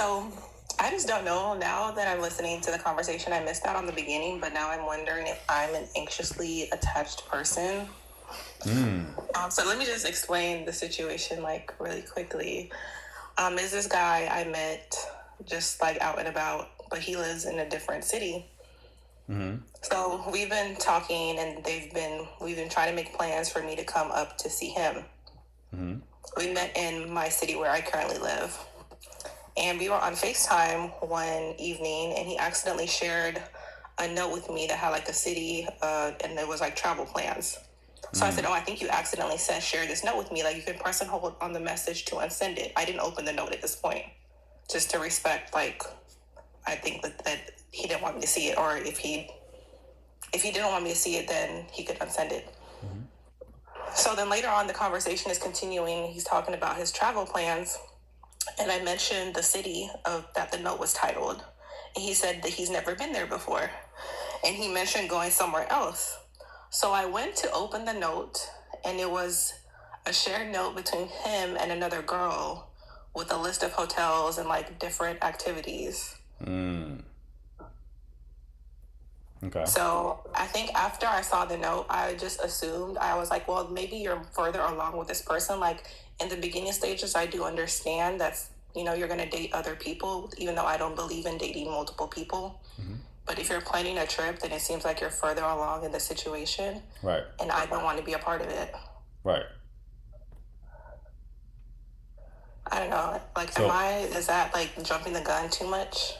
So I just don't know now that I'm listening to the conversation. I missed that on the beginning, but now I'm wondering if I'm an anxiously attached person. So let me just explain the situation like really quickly. Is this guy I met just like out and about, but he lives in a different city. So we've been talking, and we've been trying to make plans for me to come up to see him. We met in my city where I currently live. And we were on FaceTime one evening, and he accidentally shared a note with me that had like a city, and it was like travel plans. So I said, "Oh, I think you accidentally shared this note with me. Like, you can press and hold on the message to unsend it." I didn't open the note at this point, just to respect, like, I think that he didn't want me to see it, or if he didn't want me to see it, then he could unsend it. So then later on, the conversation is continuing. He's talking about his travel plans. And I mentioned the city that the note was titled. And he said that he's never been there before. And he mentioned going somewhere else. So I went to open the note, and it was a shared note between him and another girl with a list of hotels and like different activities. Okay. So I think after I saw the note, I just assumed, I was like, well, maybe you're further along with this person. Like, in the beginning stages, I do understand that's, you're going to date other people, even though I don't believe in dating multiple people. But if you're planning a trip, then it seems like you're further along in the situation. Right. And I don't want to be a part of it. Right. I don't know. Like, So is that like jumping the gun too much?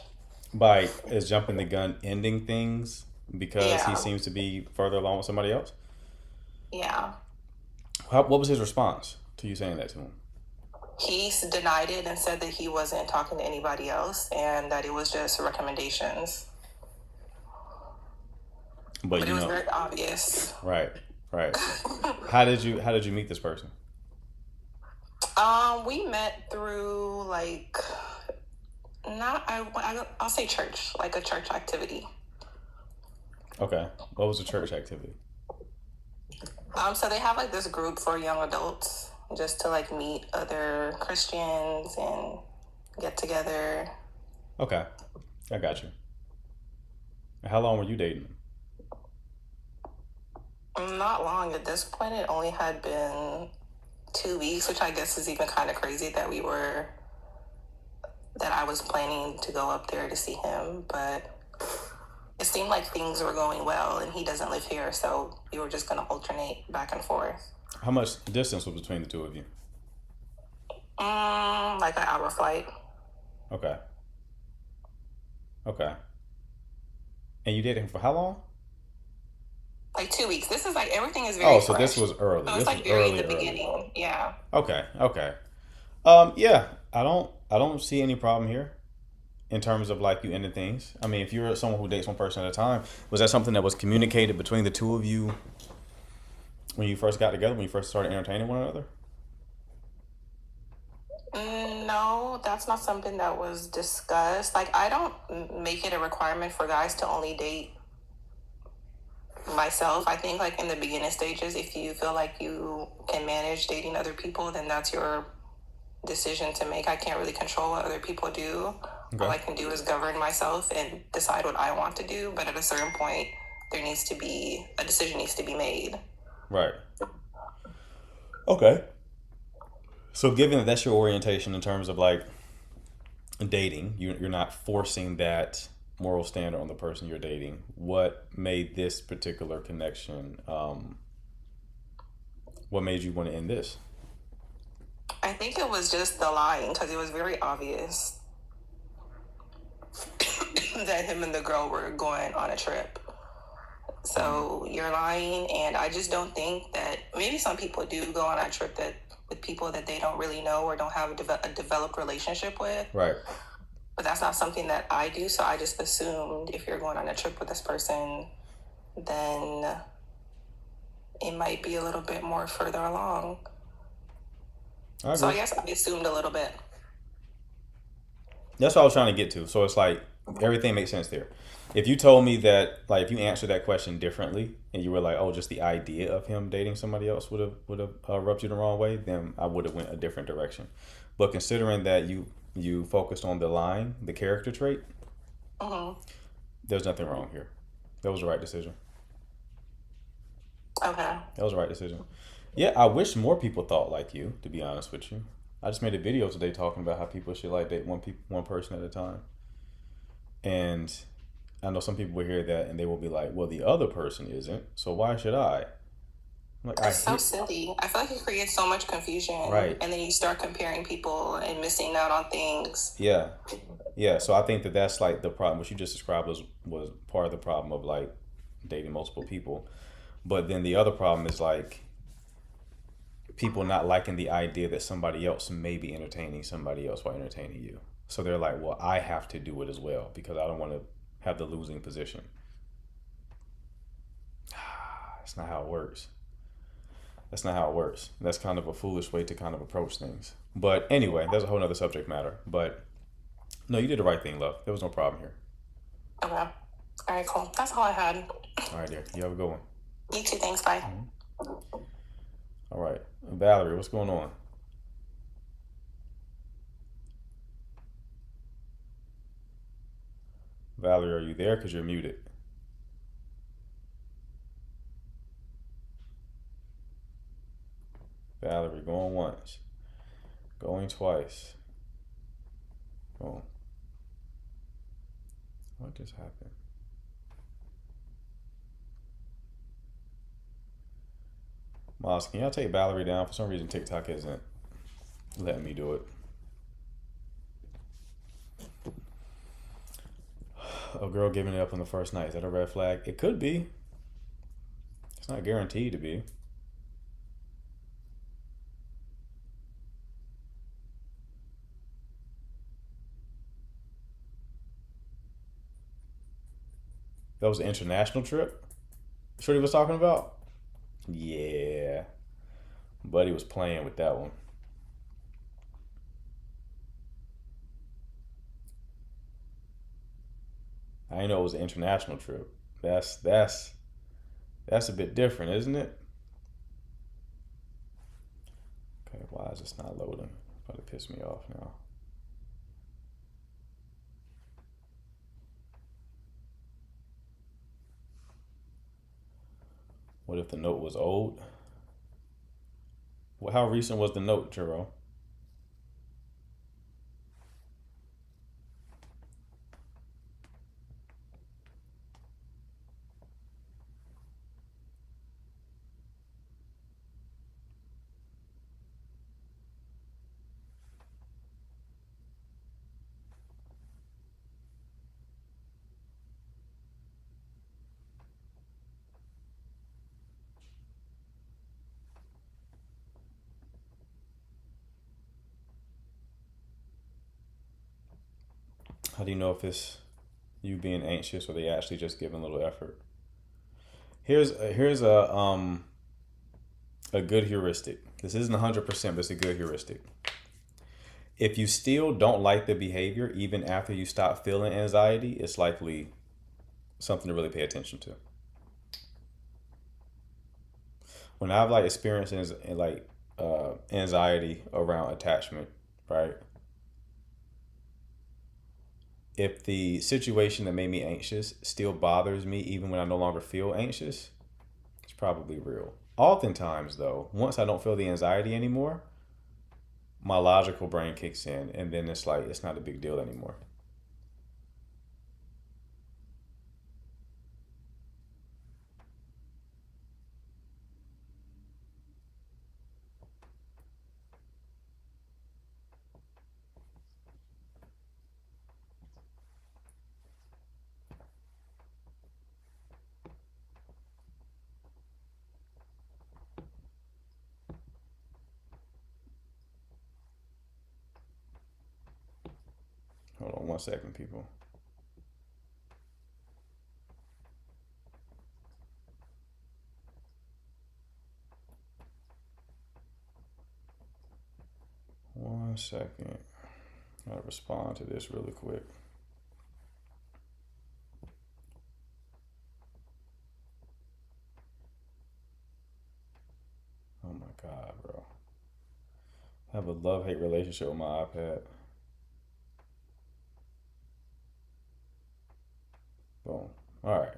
by is jumping the gun ending things because he Yeah. seems to be further along with somebody else? Yeah. What was his response to you saying that to him? He denied it and said that he wasn't talking to anybody else and that it was just recommendations. But But it was very obvious. right, right. How did you meet this person? We met through like I'll say church, like a church activity. Okay. What was the church activity? So they have like this group for young adults just to like meet other Christians and get together. Okay. I got you. How long were you dating him? Not long at this point. It only had been 2 weeks, which I guess is even kind of crazy that I was planning to go up there to see him, but it seemed like things were going well, and he doesn't live here, so we were just going to alternate back and forth. How much distance was between the two of you? Like an hour flight. Okay. Okay. And you dated him for how long? Like 2 weeks. This is like everything is Oh, very so this fresh. was early. So it's This was like very in early, the early. beginning. Yeah. Okay. Okay. Yeah. I don't see any problem here in terms of like you ending things. I mean, if you're someone who dates one person at a time, was that something that was communicated between the two of you when you first got together, when you first started entertaining one another? No, that's not something that was discussed. Like, I don't make it a requirement for guys to only date myself. I think, like, in the beginning stages, if you feel like you can manage dating other people, then that's your decision to make. I can't really control what other people do. All Okay. I can do is govern myself and decide what I want to do. But at a certain point, a decision needs to be made. Right. Okay. So, given that that's your orientation in terms of like dating, you're not forcing that moral standard on the person you're dating. What made this particular connection? What made you want to end this? I think it was just the lying, because it was very obvious that him and the girl were going on a trip. So you're lying, and I just don't think that maybe some people do go on a trip that with people that they don't really know or don't have a developed relationship with. Right. But that's not something that I do. So I just assumed if you're going on a trip with this person, then it might be a little bit more further along. I So I agree. guess I assumed a little bit. That's what I was trying to get to. So it's like everything makes sense there. If you told me that, like, if you answered that question differently, and you were like, "Oh, just the idea of him dating somebody else would have rubbed you the wrong way," then I would have went a different direction. But considering that you focused on the line, the character trait, Mm-hmm. there's nothing wrong here. That was the right decision. Okay. That was the right decision. Yeah, I wish more people thought like you. To be honest with you, I just made a video today talking about how people should like date one person at a time. And I know some people will hear that and they will be like, "Well, the other person isn't, so why should I?" I'm like, I It's so hate. silly. I feel like it creates so much confusion, Right. and then you start comparing people and missing out on things. Yeah. Yeah. So I think that that's like the problem. What you just described was part of the problem of like dating multiple people. But then the other problem is like people not liking the idea that somebody else may be entertaining somebody else while entertaining you. So they're like, well, I have to do it as well because I don't want to have the losing position. That's not how it works. That's not how it works. That's kind of a foolish way to kind of approach things. But anyway, that's a whole nother subject matter. But no, you did the right thing, love. There was no problem here. Okay. All right, cool. That's all I had. All right, dear. You have a good one. You too. Thanks. Bye. All right. Valerie, what's going on? Valerie, are you there? Because you're muted. Valerie, going once. Going twice. Oh. What just happened? Miles, can y'all take Valerie down? For some reason, TikTok isn't letting me do it. A girl giving it up on the first night. Is that a red flag? It could be. It's not guaranteed to be. That was an international trip? Shorty was talking about? Yeah. Buddy was playing with that one. I didn't know it was an international trip. That's a bit different, isn't it? Okay, why is this not loading? It's about to piss me off now. What if the note was old? Well, how recent was the note, Jero? How do you know if it's you being anxious or they actually just giving a little effort? Here's a good heuristic. This isn't 100%, but it's a good heuristic. If you still don't like the behavior even after you stop feeling anxiety, it's likely something to really pay attention to. When I've like experienced like anxiety around attachment, right? If the situation that made me anxious still bothers me even when I no longer feel anxious, it's probably real. Oftentimes, though, once I don't feel the anxiety anymore, my logical brain kicks in, and then it's like it's not a big deal anymore. Hold on one second, people. One second. Gotta respond to this really quick. Oh my God, bro. I have a love-hate relationship with my iPad. Boom. All right.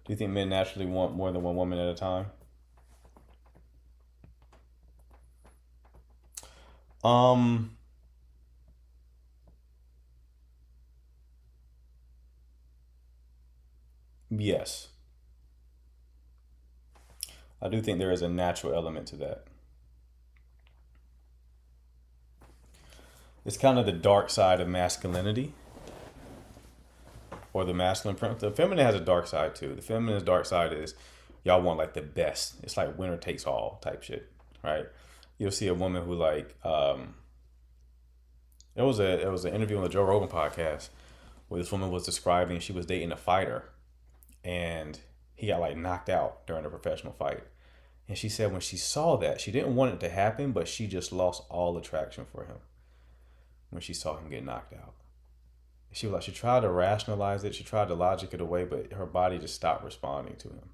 Do you think men naturally want more than one woman at a time? Um, yes. I do think there is a natural element to that. It's kind of the dark side of masculinity or the masculine print. The feminine has a dark side too. The feminine's dark side is y'all want like the best. It's like winner takes all type shit, right? You'll see a woman who like it was an interview on the Joe Rogan podcast where this woman was describing she was dating a fighter and he got like knocked out during a professional fight. And she said when she saw that, she didn't want it to happen, but she just lost all attraction for him when she saw him get knocked out. She was like, she tried to rationalize it, she tried to logic it away, but her body just stopped responding to him.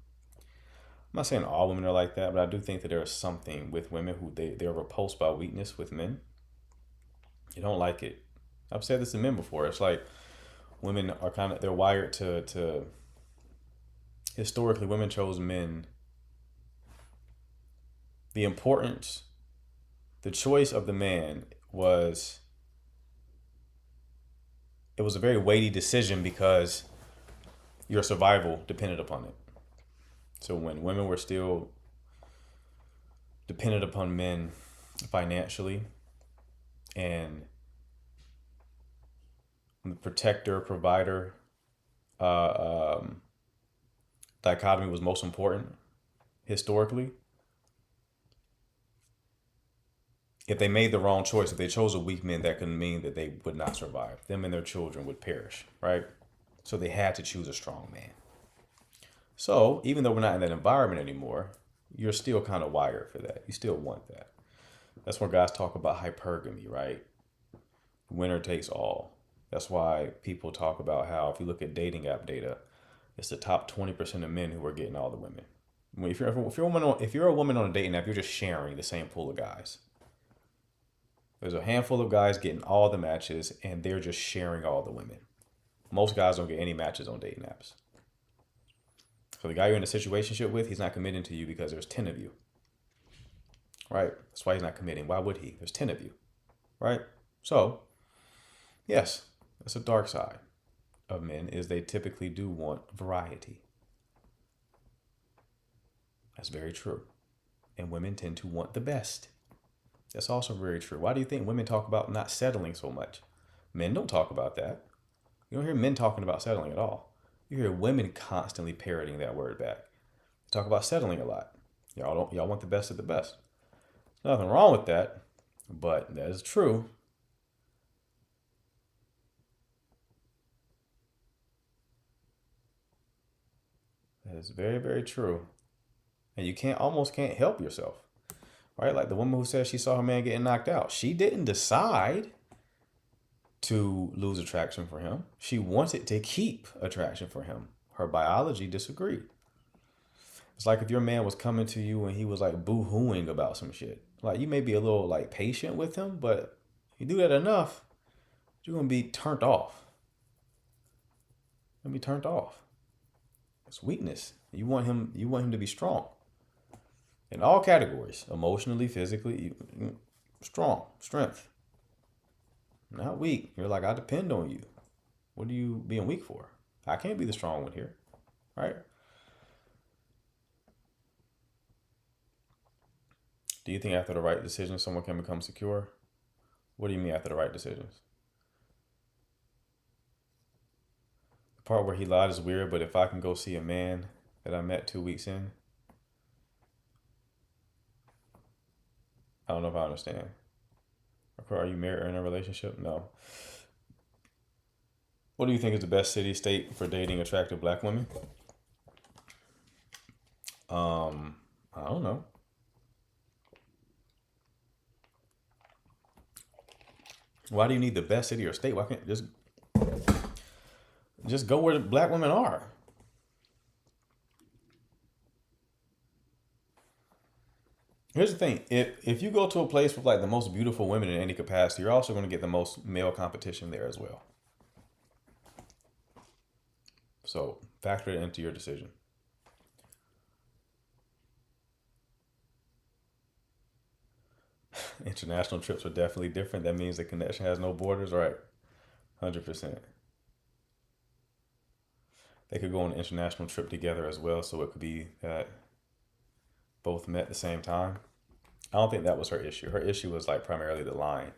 I'm not saying all women are like that, but I do think that there is something with women who they're repulsed by weakness with men. You don't like it. I've said this to men before. It's like women are they're wired to historically women chose men. The importance, the choice of the man was it was a very weighty decision because your survival depended upon it. So when women were still dependent upon men financially and the protector provider dichotomy was most important historically, if they made the wrong choice, if they chose a weak man, that could mean that they would not survive. Them and their children would perish, right? So they had to choose a strong man. So even though we're not in that environment anymore, you're still kind of wired for that. You still want that. That's where guys talk about hypergamy, right? Winner takes all. That's why people talk about how if you look at dating app data, it's the top 20% of men who are getting all the women. If you're a woman on a dating app, you're just sharing the same pool of guys. There's a handful of guys getting all the matches, and they're just sharing all the women. Most guys don't get any matches on dating apps. So the guy you're in a situationship with, he's not committing to you because there's 10 of you. Right? That's why he's not committing. Why would he? There's 10 of you. Right? So, yes, that's a dark side of men is they typically do want variety. That's very true. And women tend to want the best. That's also very true. Why do you think women talk about not settling so much? Men don't talk about that. You don't hear men talking about settling at all. You hear women constantly parroting that word back. They talk about settling a lot. Y'all want the best of the best. There's nothing wrong with that, but that is true. That is very, very true. And you almost can't help yourself. Right? Like the woman who said she saw her man getting knocked out. She didn't decide to lose attraction for him. She wanted to keep attraction for him. Her biology disagreed. It's like if your man was coming to you and he was like boo-hooing about some shit. Like you may be a little like patient with him, but you do that enough, you're gonna be turned off. You're gonna be turned off. It's weakness. You want him to be strong. In all categories, emotionally, physically, strong, strength. Not weak. You're like, I depend on you. What are you being weak for? I can't be the strong one here, right? Do you think after the right decision, someone can become secure? What do you mean after the right decisions? The part where he lied is weird, but if I can go see a man that I met 2 weeks in, I don't know if I understand. Are you married or in a relationship? No. What do you think is the best city, state for dating attractive black women? I don't know. Why do you need the best city or state? Why can't just go where the black women are? Here's the thing: if you go to a place with like the most beautiful women in any capacity, you're also going to get the most male competition there as well. So factor it into your decision. International trips are definitely different. That means the connection has no borders, right? 100%. They could go on an international trip together as well, so it could be that both met at the same time. I don't think that was her issue. Her issue was like primarily the line.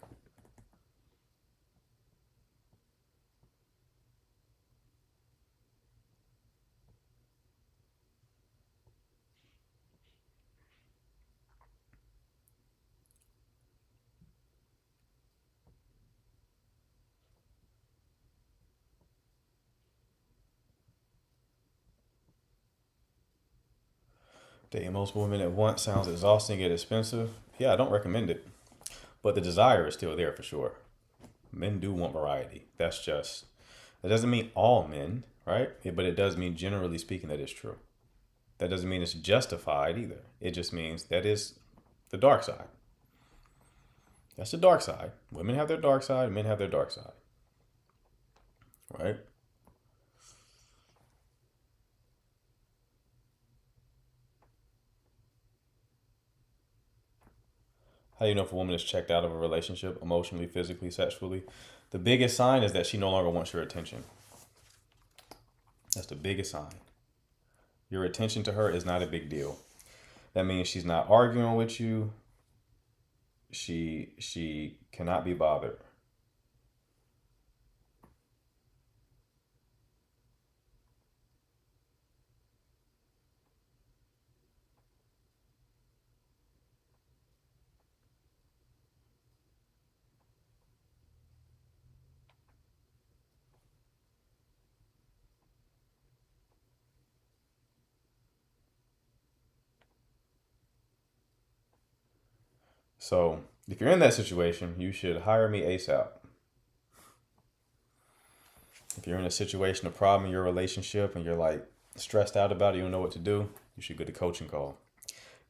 Dating multiple women at once sounds exhausting and expensive. Yeah, I don't recommend it. But the desire is still there for sure. Men do want variety. That doesn't mean all men, right? But it does mean, generally speaking, that is true. That doesn't mean it's justified either. It just means that is the dark side. That's the dark side. Women have their dark side, men have their dark side. Right? How do you know if a woman is checked out of a relationship emotionally, physically, sexually? The biggest sign is that she no longer wants your attention. That's the biggest sign. Your attention to her is not a big deal. That means she's not arguing with you. She cannot be bothered. So if you're in that situation, you should hire me ASAP. If you're in a situation, a problem in your relationship, and you're like stressed out about it, you don't know what to do, you should get a coaching call.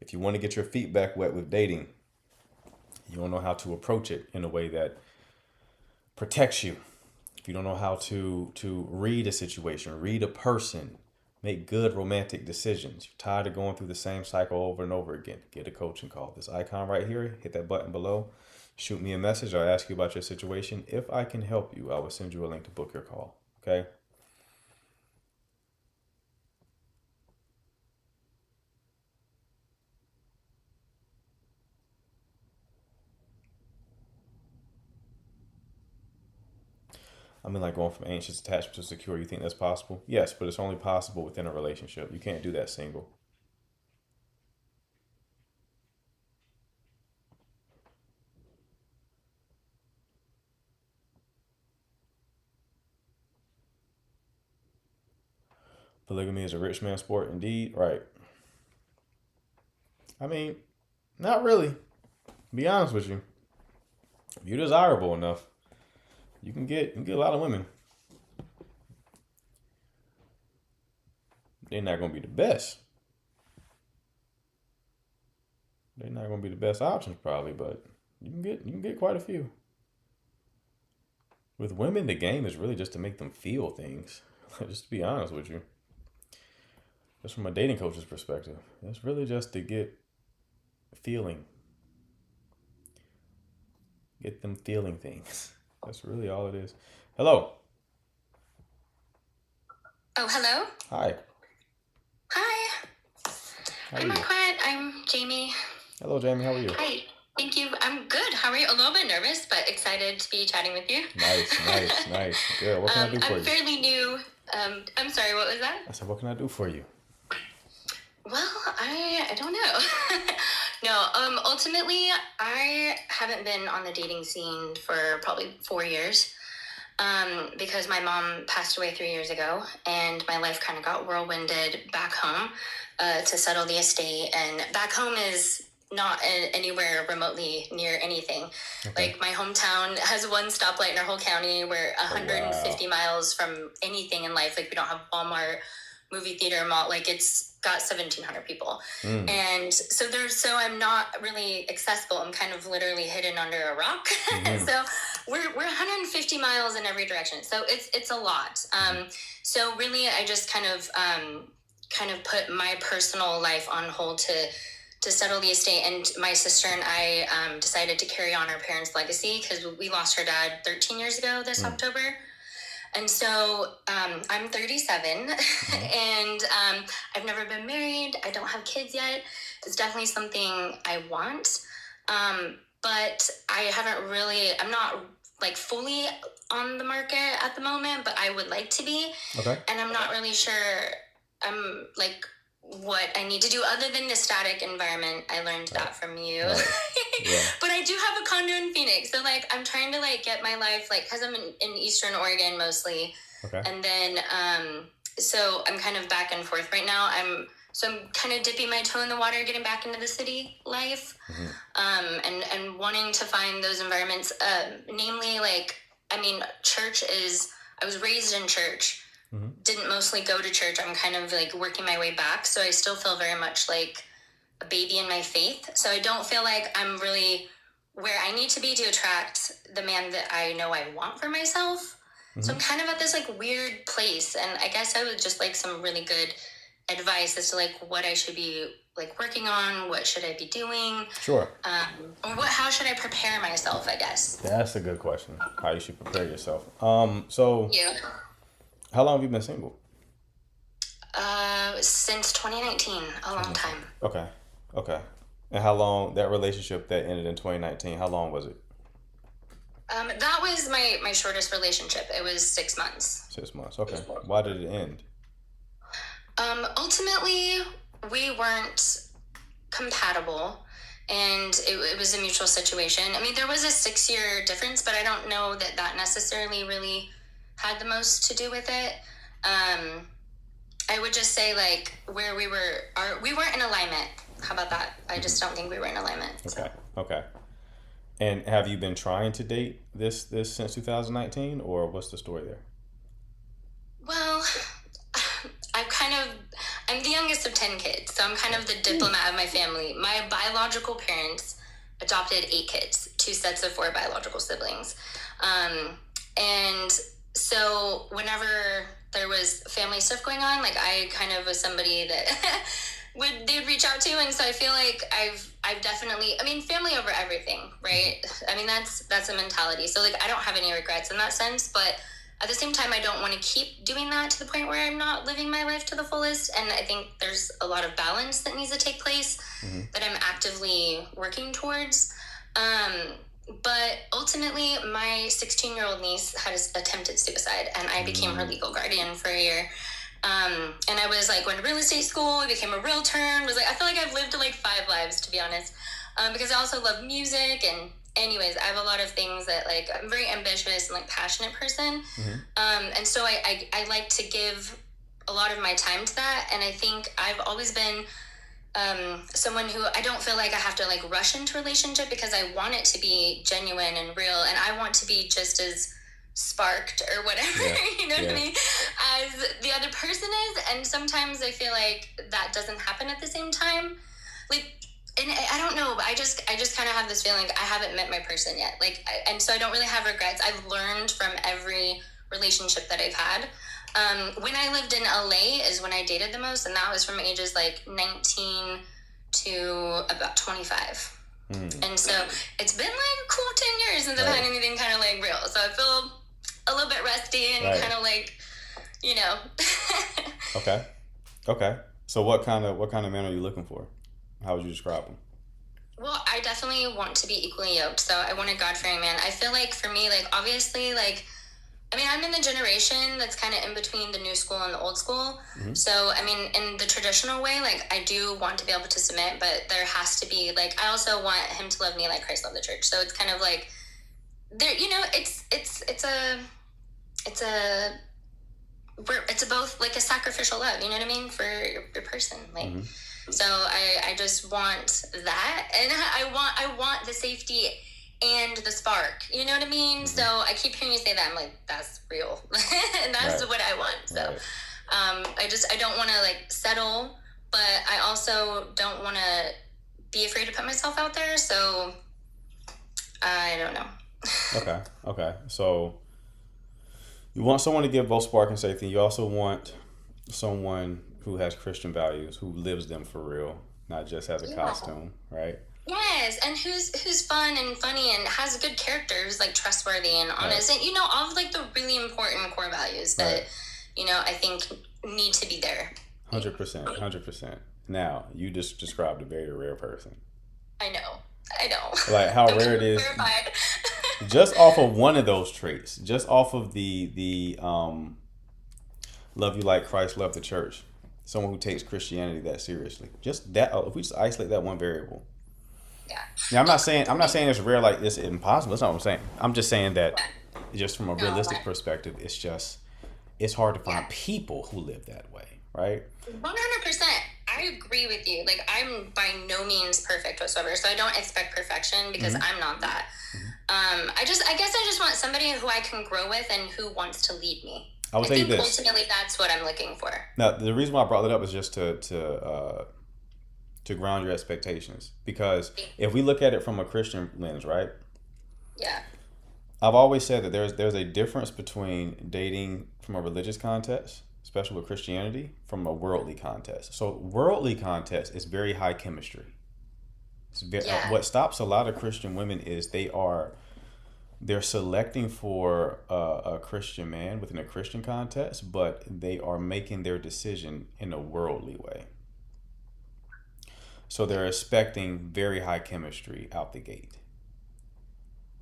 If you want to get your feet back wet with dating, you don't know how to approach it in a way that protects you. If you don't know how to read a situation, read a person, make good romantic decisions. You're tired of going through the same cycle over and over again. Get a coaching call. This icon right here, hit that button below. Shoot me a message. I'll ask you about your situation. If I can help you, I will send you a link to book your call. Okay? I mean, like going from anxious attachment to secure. You think that's possible? Yes, but it's only possible within a relationship. You can't do that single. Polygamy is a rich man's sport, indeed. Right. I mean, not really. Be honest with you. If you're desirable enough, you can get a lot of women. They're not gonna be the best. They're not gonna be the best options probably, but you can get quite a few. With women, the game is really just to make them feel things. Just to be honest with you, just from a dating coach's perspective, it's really just to feeling, get them feeling things. That's really all it is. Hello. Oh, hello. Hi. Hi. How are I'm you? Marquette. I'm Jamie. Hello, Jamie. How are you? Hi. Thank you. I'm good. How are you? A little bit nervous, but excited to be chatting with you. Nice. Good. What can I do for I'm you? fairly new. I'm sorry, what was that? I said, what can I do for you? Well, I don't know. No, ultimately, I haven't been on the dating scene for probably 4 years. Because my mom passed away 3 years ago, and my life kind of got whirlwinded back home to settle the estate. And back home is not anywhere remotely near anything. Like my hometown has one stoplight in our whole county. We're 150 miles from anything in life. Like we don't have Walmart, movie theater, mall. Like it's got 1,700 people. And so I'm not really accessible. I'm kind of literally hidden under a rock. So we're 150 miles in every direction. So it's a lot. So really I just kind of put my personal life on hold to settle the estate. And my sister and I decided to carry on our parents' legacy because we lost her dad 13 years ago this October. And so I'm 37 and I've never been married. I don't have kids yet. It's definitely something I want. But I'm not like fully on the market at the moment, but I would like to be. Okay. And I'm not really sure like what I need to do other than the static environment. I learned that from you. But I do have a condo in Phoenix. So like I'm trying to like get my life like because I'm in Eastern Oregon mostly. Okay. And then so I'm kind of back and forth right now. I'm kind of dipping my toe in the water, getting back into the city life. And wanting to find those environments. Namely like church is I was raised in church. Didn't mostly go to church. I'm kind of like working my way back. So I still feel very much like a baby in my faith. So I don't feel like I'm really where I need to be to attract the man that I know I want for myself. So I'm kind of at this like weird place. And I guess I would just like some really good advice as to like what I should be like working on. What should I be doing? Sure. Or how should I prepare myself, I guess? That's a good question. How you should prepare yourself. So yeah. How long have you been single? Since 2019, a long time. Okay. And how long, that relationship that ended in 2019, how long was it? That was my shortest relationship. It was 6 months. 6 months, okay. Why did it end? Ultimately, we weren't compatible, and it was a mutual situation. I mean, there was a 6-year difference, but I don't know that necessarily really had the most to do with it. I would just say like where we weren't in alignment. How about that? I just don't think we were in alignment. Okay. And have you been trying to date this since 2019, or what's the story there? Well, I'm the youngest of 10 kids, so I'm kind of the diplomat of my family. My biological parents adopted 8 kids, 2 sets of 4 biological siblings. And so whenever there was family stuff going on, like I kind of was somebody that they'd reach out to. And so I feel like I've definitely, family over everything, right? That's a mentality. So like, I don't have any regrets in that sense, but at the same time, I don't want to keep doing that to the point where I'm not living my life to the fullest. And I think there's a lot of balance that needs to take place that I'm actively working towards. But ultimately, my 16-year-old niece had attempted suicide, and I became her legal guardian for a year. And I was like, went to real estate school, I became a realtor, I feel like I've lived like 5 lives, to be honest, because I also love music. And anyways, I have a lot of things that like, I'm a very ambitious and like passionate person. And so I like to give a lot of my time to that. And I think I've always been someone who I don't feel like I have to like rush into a relationship because I want it to be genuine and real, and I want to be just as sparked or whatever, you know what I mean, as the other person is. And sometimes I feel like that doesn't happen at the same time. Like, and I don't know, but I just kind of have this feeling I haven't met my person yet. Like, and so I don't really have regrets. I've learned from every relationship that I've had. When I lived in LA is when I dated the most, and that was from ages like 19 to about 25. And so it's been like a cool 10 years since I've had anything kind of like real. So I feel a little bit rusty and kind of like, you know. Okay. So what kind of man are you looking for? How would you describe him? Well, I definitely want to be equally yoked. So I want a God-fearing man. I feel like for me, like obviously, like, I'm in the generation that's kind of in between the new school and the old school. So, in the traditional way, like, I do want to be able to submit, but there has to be, like, I also want him to love me like Christ loved the church. So it's kind of like, there, you know, it's a both, like, a sacrificial love, you know what I mean, for your person. Like, So I just want that, and I want the safety and the spark. You know what I mean? So I keep hearing you say that. I'm like, that's real, and that's Right. what I want. So Right. I don't want to like settle, but I also don't want to be afraid to put myself out there. So I don't know. Okay. Okay. So you want someone to give both spark and safety. You also want someone who has Christian values, who lives them for real, not just as a Yeah. costume, right? Yes, and who's fun and funny and has good character, who's like trustworthy and honest, and all of like the really important core values that Right. I think need to be there. 100%. 100%. Now, you just described a very rare person. I know. Like how I'm rare it is. verified. Just off of one of those traits, just off of the love you like Christ loved the church, someone who takes Christianity that seriously. Just that, if we just isolate that one variable. Yeah. Now, I'm not saying it's rare, like it's impossible. That's not what I'm saying. I'm just saying that, just from a realistic perspective, it's hard to find people who live that way, right? 100%. I agree with you. Like, I'm by no means perfect whatsoever, so I don't expect perfection because I'm not that. I guess I just want somebody who I can grow with and who wants to lead me. I will tell you think this. ultimately that's what I'm looking for. Now, the reason why I brought that up is just to ground your expectations, because if we look at it from a Christian lens, right? Yeah. I've always said that there's a difference between dating from a religious context, especially with Christianity, from a worldly context. So worldly context is very high chemistry. What stops a lot of Christian women is they're selecting for a Christian man within a Christian context, but they are making their decision in a worldly way. So they're expecting very high chemistry out the gate.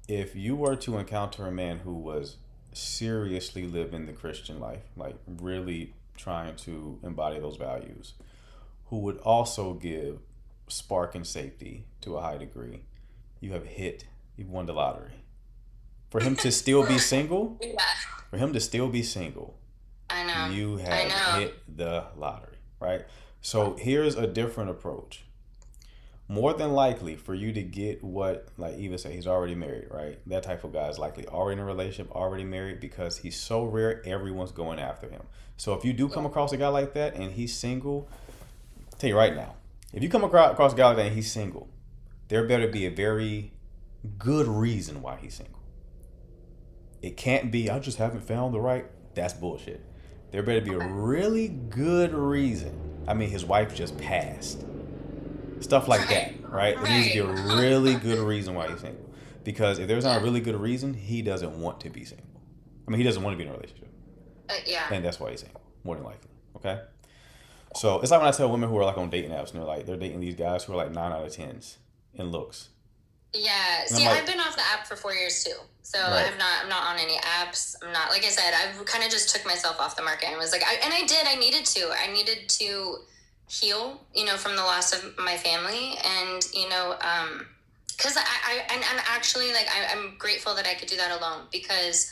If you were to encounter a man who was seriously living the Christian life, like really trying to embody those values, who would also give spark and safety to a high degree, you've won the lottery. For him to still be single, for him to still be single, I know. you have hit the lottery, right? So here's a different approach. More than likely, for you to get what, like Eva said, he's already married, right? That type of guy is likely already in a relationship, already married, because he's so rare, everyone's going after him. So if you do come across a guy like that and he's single, I'll tell you right now, if you come across a guy like that and he's single, there better be a very good reason why he's single. It can't be, I just haven't found the right. That's bullshit. There better be a really good reason. I mean, his wife just passed. Stuff like that, right? There needs to be a really good reason why he's single. Because if there's not a really good reason, he doesn't want to be single. I mean, he doesn't want to be in a relationship. And that's why he's single, more than likely. Okay? So it's like when I tell women who are like on dating apps, and they're dating these guys who are like 9 out of 10s in looks. Yeah. See, I've been off the app for 4 years too. So I'm not on any apps. I'm not, like I said, I've kind of just took myself off the market and was like, I needed to heal, from the loss of my family. And, because and actually, like, I'm grateful that I could do that alone, because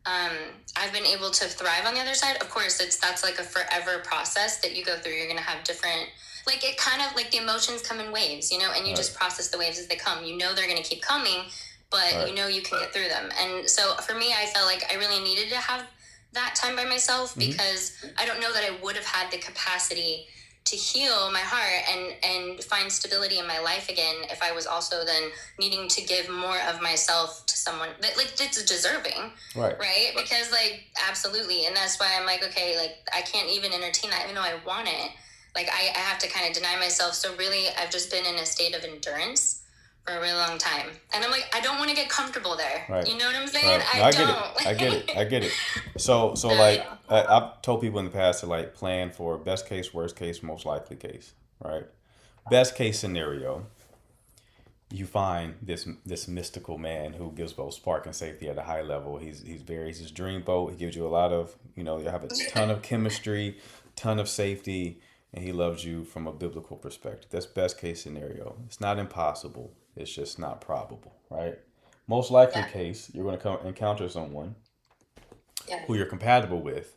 I've been able to thrive on the other side. Of course, that's like a forever process that you go through. You're going to have different, like, it kind of like the emotions come in waves, and you just process the waves as they come. They're going to keep coming, but you can get through them. And so for me, I felt like I really needed to have that time by myself, because I don't know that I would have had the capacity to heal my heart and find stability in my life again if I was also then needing to give more of myself to someone that's deserving, right? Because, like, absolutely. And that's why I'm like, okay, like, I can't even entertain that even though I want it. Like, I have to kind of deny myself. So really, I've just been in a state of endurance for a really long time. And I'm like, I don't want to get comfortable there. Right. You know what I'm saying? Right. No, I get it. So like, I've told people in the past to, like, plan for best case, worst case, most likely case, right? Best case scenario, you find this mystical man who gives both spark and safety at a high level. He's his dream boat. He gives you a lot of, you have a ton of chemistry, ton of safety, and he loves you from a biblical perspective. That's best case scenario. It's not impossible. It's just not probable, right? Most likely case, you're going to encounter someone who you're compatible with,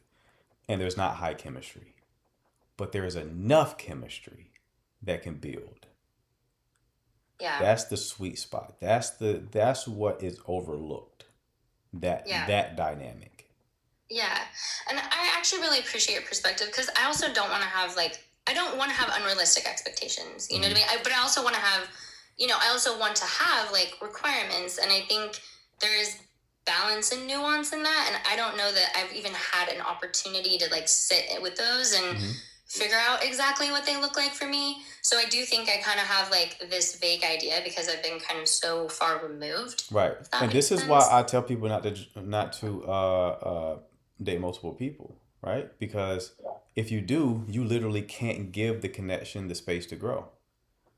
and there's not high chemistry. But there is enough chemistry that can build. Yeah. That's the sweet spot. That's what is overlooked. Yeah. That dynamic. Yeah. And I actually really appreciate your perspective because I also don't want to have I don't want to have unrealistic expectations. You know what I mean? But I also want to have, I also want to have requirements. And I think there is balance and nuance in that. And I don't know that I've even had an opportunity to sit with those and figure out exactly what they look like for me. So I do think I kind of have this vague idea because I've been kind of so far removed. Right. And this is why I tell people not to date multiple people, right? Because if you do, you literally can't give the connection the space to grow.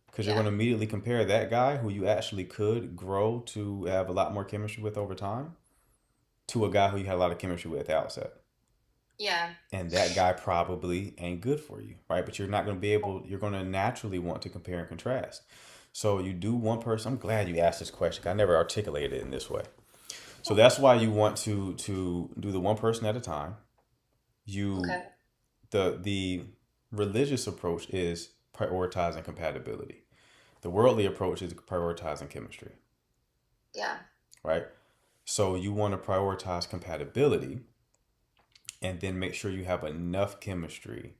Because you're going to immediately compare that guy who you actually could grow to have a lot more chemistry with over time to a guy who you had a lot of chemistry with at the outset. Yeah. And that guy probably ain't good for you, right? But you're not going to be able, you're going to naturally want to compare and contrast. So you do one person. I'm glad you asked this question. I never articulated it in this way. So that's why you want to do the one person at a time. The religious approach is prioritizing compatibility. The worldly approach is prioritizing chemistry. Yeah. Right? So you want to prioritize compatibility and then make sure you have enough chemistry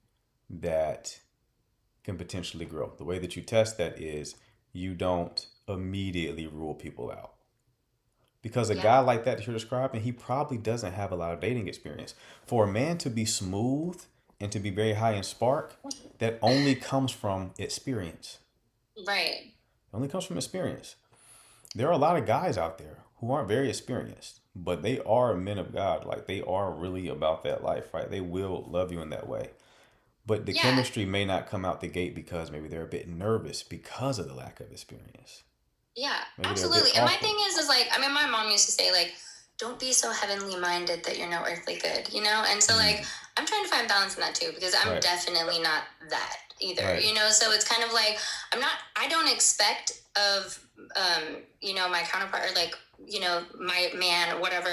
that can potentially grow. The way that you test that is you don't immediately rule people out. Because a guy like that you're describing, he probably doesn't have a lot of dating experience. For a man to be smooth and to be very high in spark, that only comes from experience. Right. It only comes from experience. There are a lot of guys out there who aren't very experienced, but they are men of God. They are really about that life, right? They will love you in that way. But the chemistry may not come out the gate because maybe they're a bit nervous because of the lack of experience. Yeah, absolutely. And my thing is my mom used to say, don't be so heavenly minded that you're no earthly good, And so, I'm trying to find balance in that too, because I'm definitely not that either, So it's kind of I don't expect of, my counterpart or my man or whatever,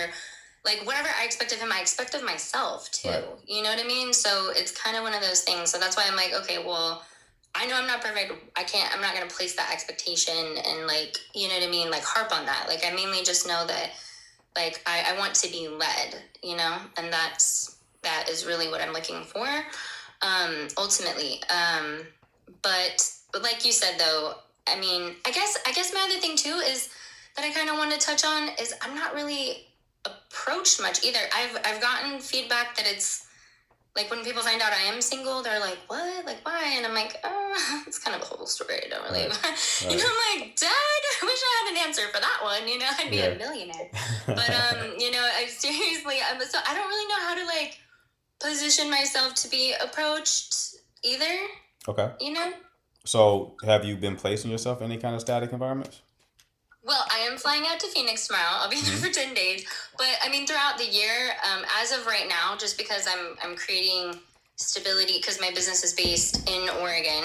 whatever I expect of him, I expect of myself too. Right. You know what I mean? So it's kind of one of those things. So that's why I'm okay, well, I know I'm not perfect. I'm not going to place that expectation and you know what I mean? Harp on that. I mainly just know that I want to be led, and that is really what I'm looking for, ultimately. But like you said though, I guess my other thing too is that I kind of want to touch on is I'm not really approached much either. I've gotten feedback that it's when people find out I am single, they're like, what? Why? And I'm oh, it's kind of a whole story. I don't really, right. I'm Dad, I wish I had an answer for that one. I'd be a millionaire. But, I seriously, so I don't really know how to position myself to be approached either. Okay. So have you been placing yourself in any kind of static environments? Well, I am flying out to Phoenix tomorrow. I'll be there for 10 days. But throughout the year, as of right now, just because I'm creating stability, because my business is based in Oregon,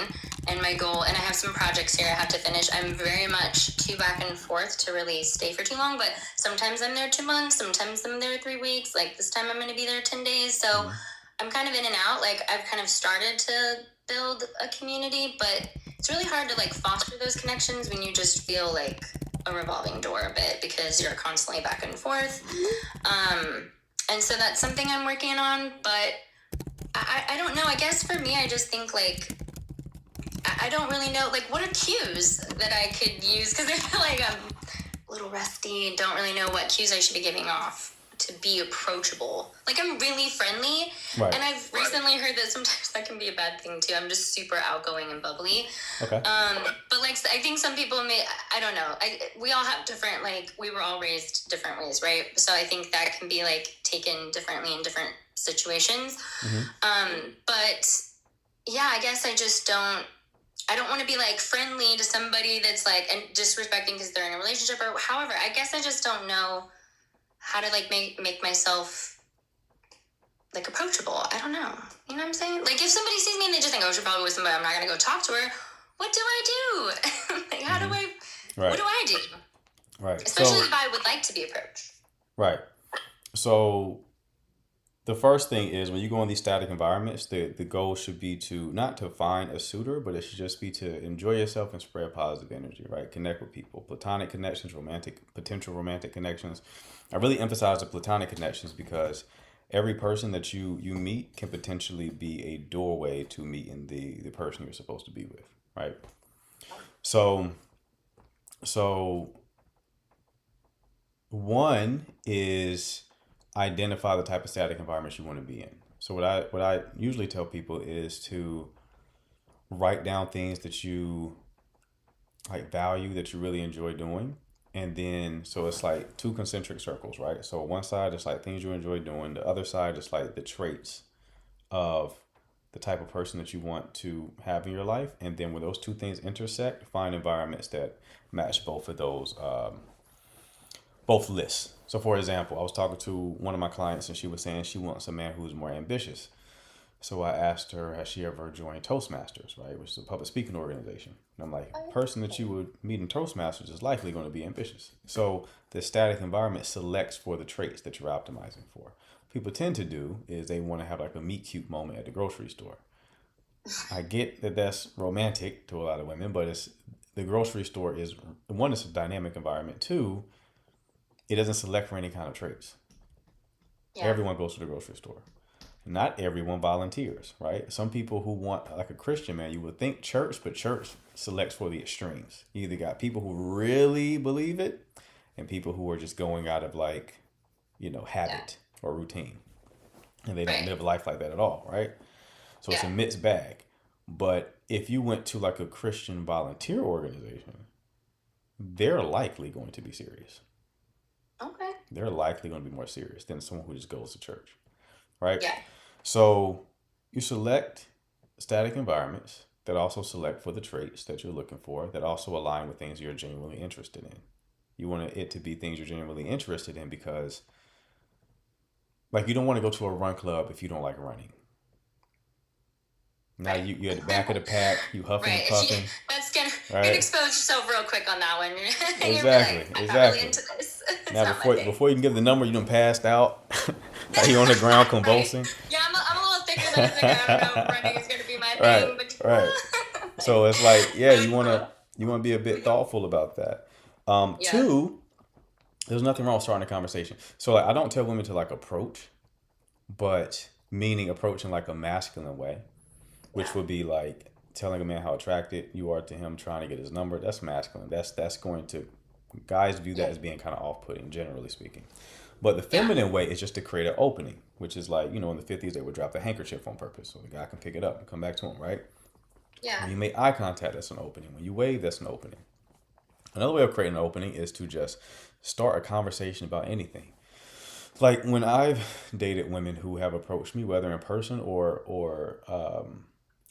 and my goal, and I have some projects here I have to finish. I'm very much too back and forth to really stay for too long. But sometimes I'm there 2 months, sometimes I'm there 3 weeks. This time I'm going to be there 10 days. So I'm kind of in and out. I've kind of started to build a community, but it's really hard to foster those connections when you just feel a revolving door a bit because you're constantly back and forth. And so that's something I'm working on, but I don't know. I guess for me, I just think I don't really know, what are cues that I could use? Because I feel I'm a little rusty and don't really know what cues I should be giving off to be approachable. I'm really friendly, right. And I've recently heard that sometimes that can be a bad thing too. I'm just super outgoing and bubbly. Okay. But I think some people I don't know. We all have different, we were all raised different ways, right? So I think that can be taken differently in different situations. Mm-hmm. But yeah, I guess I just I don't want to be friendly to somebody that's and disrespecting because they're in a relationship or however. I guess I just don't know how to make myself approachable. I don't know. You know what I'm saying? If somebody sees me and they just think, oh, she's probably with somebody, I'm not gonna go talk to her. What do I do? How do I? Right. What do I do? Right. Especially if I would like to be approached. Right. So The first thing is when you go in these static environments, the goal should be to not to find a suitor, but it should just be to enjoy yourself and spread positive energy, right? Connect with people, platonic connections, romantic, potential romantic connections. I really emphasize the platonic connections because every person that you meet can potentially be a doorway to meeting the person you're supposed to be with, right? So so one is identify the type of static environments you want to be in. So what I usually tell people is to write down things that you like value that you really enjoy doing. And then so it's like two concentric circles, right? So one side is like things you enjoy doing, the other side is like the traits of the type of person that you want to have in your life. And then when those two things intersect, find environments that match both of those both lists. So, for example, I was talking to one of my clients and she was saying she wants a man who's more ambitious. So I asked her, has she ever joined Toastmasters, right, which is a public speaking organization? And I'm like, a person that you would meet in Toastmasters is likely going to be ambitious. So the static environment selects for the traits that you're optimizing for. What people tend to do is they want to have like a meet cute moment at the grocery store. I get that that's romantic to a lot of women, but it's the grocery store is one, it's a dynamic environment. Two, it doesn't select for any kind of traits. Yeah. Everyone goes to the grocery store. Not everyone volunteers, right? Some people who want like a Christian man, you would think church, but church selects for the extremes. You either got people who really believe it and people who are just going out of like, habit or routine. And they don't Right. live life like that at all, right? So it's a Yeah. mixed bag. But if you went to like a Christian volunteer organization, they're likely going to be serious. Okay. They're likely going to be more serious than someone who just goes to church, right? Yeah. So you select static environments that also select for the traits that you're looking for, that also align with things you're genuinely interested in. You want it to be things you're genuinely interested in because, like, you don't want to go to a run club if you don't like running. Now Right. you're at the back of the pack, you huffing and Right. puffing. That's gonna Right. expose yourself real quick on that one. You're Exactly, like, I'm not exactly. really into this. It's Now not my thing. before you can give the number, you done passed out. Now you're on the ground convulsing. Right. Yeah, I'm a little thicker than I think. I don't know if running is gonna be my Right, thing, but right. So it's like, yeah, really you wanna be a bit thoughtful about that. Yeah. Two, there's nothing wrong with starting a conversation. So like, I don't tell women to like approach, but meaning approach in like a masculine way, which Yeah. would be like telling a man how attracted you are to him, trying to get his number. That's masculine. That's going to guys view that as being kind of off-putting, generally speaking. But the feminine way is just to create an opening, which is like, in the 50s, they would drop the handkerchief on purpose so the guy can pick it up and come back to him, right? Yeah. When you make eye contact, that's an opening. When you wave, that's an opening. Another way of creating an opening is to just start a conversation about anything. Like when I've dated women who have approached me, whether in person or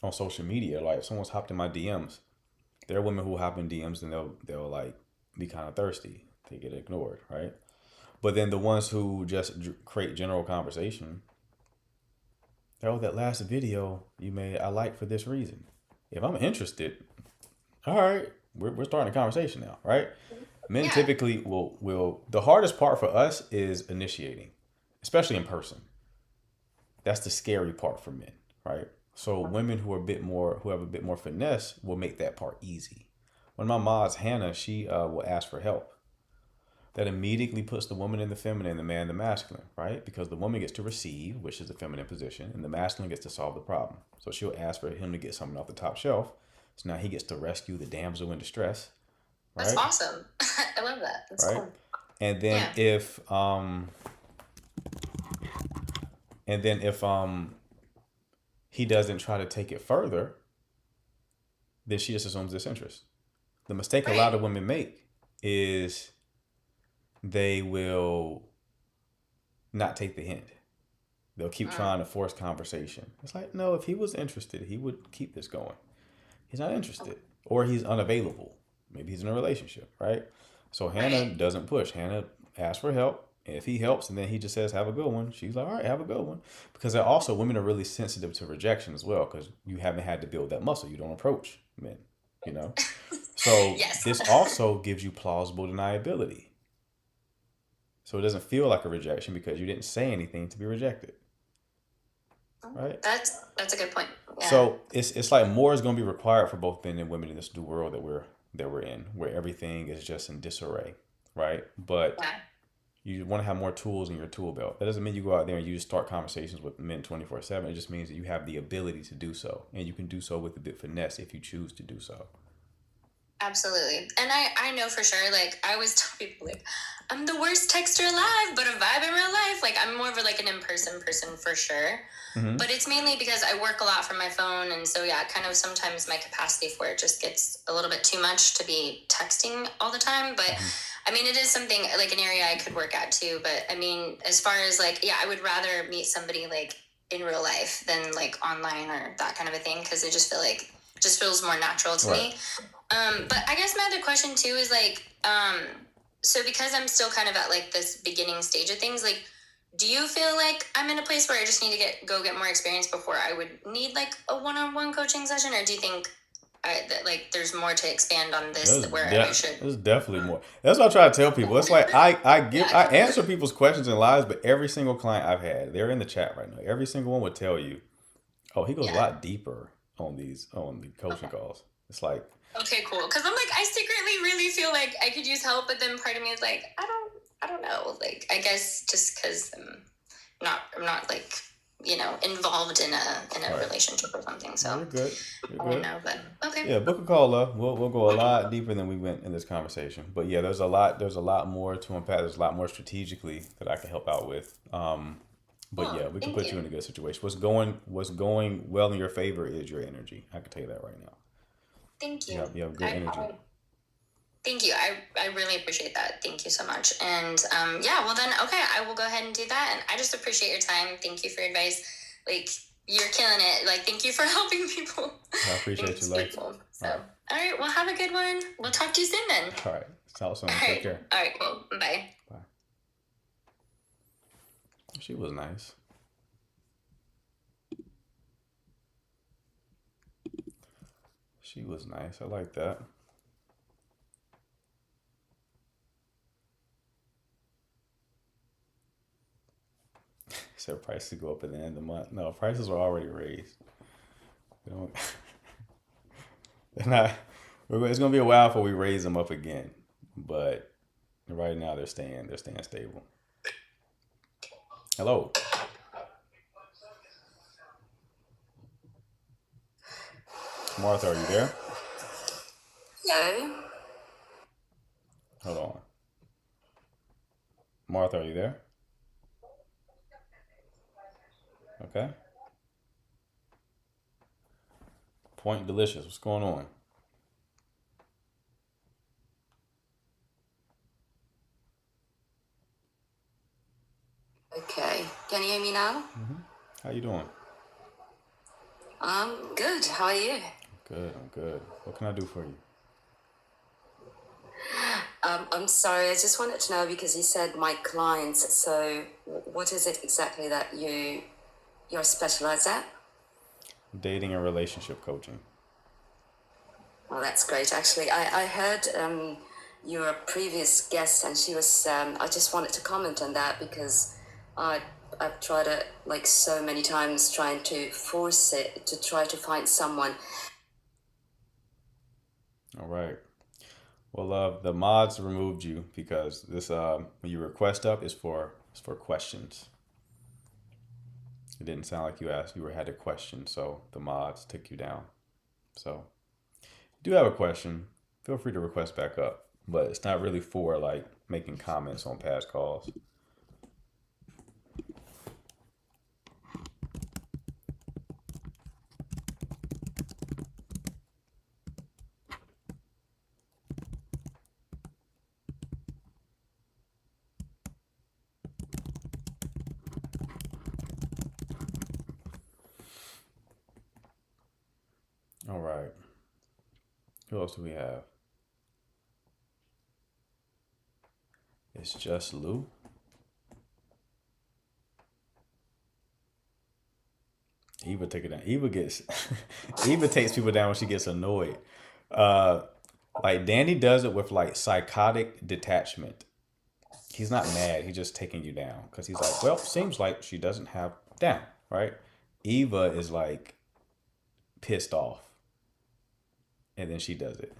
on social media, like if someone's hopped in my DMs, there are women who hop in DMs and they'll like be kind of thirsty. They get ignored, right? But then the ones who just create general conversation, oh, that last video you made, I like for this reason. If I'm interested, all right, we're starting a conversation now, right? Men Yeah. typically will. The hardest part for us is initiating, especially in person. That's the scary part for men, right? So women who have a bit more finesse will make that part easy. One of my mods, Hannah, she will ask for help. That immediately puts the woman in the feminine, the man in the masculine, right? Because the woman gets to receive, which is the feminine position, and the masculine gets to solve the problem. So she'll ask for him to get something off the top shelf. So now he gets to rescue the damsel in distress, right? That's awesome. I love that. That's Right. cool. And then Yeah. if he doesn't try to take it further, then she just assumes disinterest. The mistake a lot of women make is they will not take the hint. They'll keep trying to force conversation. It's like, no, if he was interested, he would keep this going. He's not interested, or he's unavailable. Maybe he's in a relationship, right? So Hannah doesn't push. Hannah asks for help. And if he helps and then he just says, have a good one, she's like, all right, have a good one. Because also women are really sensitive to rejection as well, because you haven't had to build that muscle. You don't approach men, So Yes. this also gives you plausible deniability. So it doesn't feel like a rejection because you didn't say anything to be rejected. right? That's a good point. Yeah. So it's like more is going to be required for both men and women in this new world that we're in, where everything is just in disarray, right? But Yeah. you want to have more tools in your tool belt. That doesn't mean you go out there and you just start conversations with men 24/7. It just means that you have the ability to do so, and you can do so with a bit finesse if you choose to do so. Absolutely. And I know for sure, like, I always tell people, like, I'm the worst texter alive, but a vibe in real life. Like, I'm more of a, like, an in-person person for sure. Mm-hmm. But it's mainly because I work a lot from my phone. And so, yeah, kind of sometimes my capacity for it just gets a little bit too much to be texting all the time. But Mm-hmm. I mean, it is something, like, an area I could work at too. But I mean, as far as, like, yeah, I would rather meet somebody, like, in real life than, like, online or that kind of a thing. Because I just feel like it just feels more natural to Right. me. But I guess my other question too is like, so because I'm still kind of at like this beginning stage of things, like, do you feel like I'm in a place where I just need to go get more experience before I would need like a one-on-one coaching session, or do you think that like there's more to expand on this where I should? There's definitely more. That's what I try to tell people. It's like I Yeah. answer people's questions and lives, but every single client I've had, they're in the chat right now. Every single one would tell you, oh, he goes a Yeah. lot deeper on the coaching calls. It's like, Okay, cool. Because I'm like, I secretly really feel like I could use help, but then part of me is like, I don't know. Like, I guess just because I'm not like, involved in a right. relationship or something. No, So you're good. You're I don't good. know, but okay. Yeah, book a call, love. We'll go a lot deeper than we went in this conversation. But yeah, there's a lot more to unpack. There's a lot more strategically that I can help out with. But Cool. yeah, we can Thank put you you. in a good situation. What's going well in your favor is your energy. I can tell you that right now. Thank You you. have good energy. Thank you. I really appreciate that. Thank you so much. And yeah, well then, okay, I will go ahead and do that. And I just appreciate your time. Thank you for your advice. Like, you're killing it. Like, thank you for helping people. I appreciate It's you, love. beautiful. So, All right. all right. Well, have a good one. We'll talk to you soon then. All right. Talk soon. All Take right. care. All right. Cool. Bye. Bye. She was nice. She was nice. I like that. Said prices go up at the end of the month. No, prices were already raised. We don't. They're not. It's gonna be a while before we raise them up again. But right now they're staying. They're staying stable. Hello. Martha, are you there? Hello. Hold on. Martha, are you there? Okay. Point Delicious. What's going on? Okay. Can you hear me now? How you doing? I'm good. How are you? Good. I'm good. What can I do for you? I'm sorry. I just wanted to know because you said my clients. So, what is it exactly that you're specialized at? Dating and relationship coaching. Well, that's great. Actually, I heard your previous guest, and she was. I just wanted to comment on that because I've tried it like so many times, trying to force it to try to find someone. All right. Well, the mods removed you because this when you request up is for questions. It didn't sound like you had a question, so the mods took you down. So, if you do have a question, feel free to request back up, but it's not really for like making comments on past calls. All right. Who else do we have? It's just Lou. Eva take it down. Eva gets Eva takes people down when she gets annoyed. Uh like Danny does it with like psychotic detachment. He's not mad, he's just taking you down. Because he's like, well, seems like she doesn't have down, right? Eva is like pissed off, and then she does it.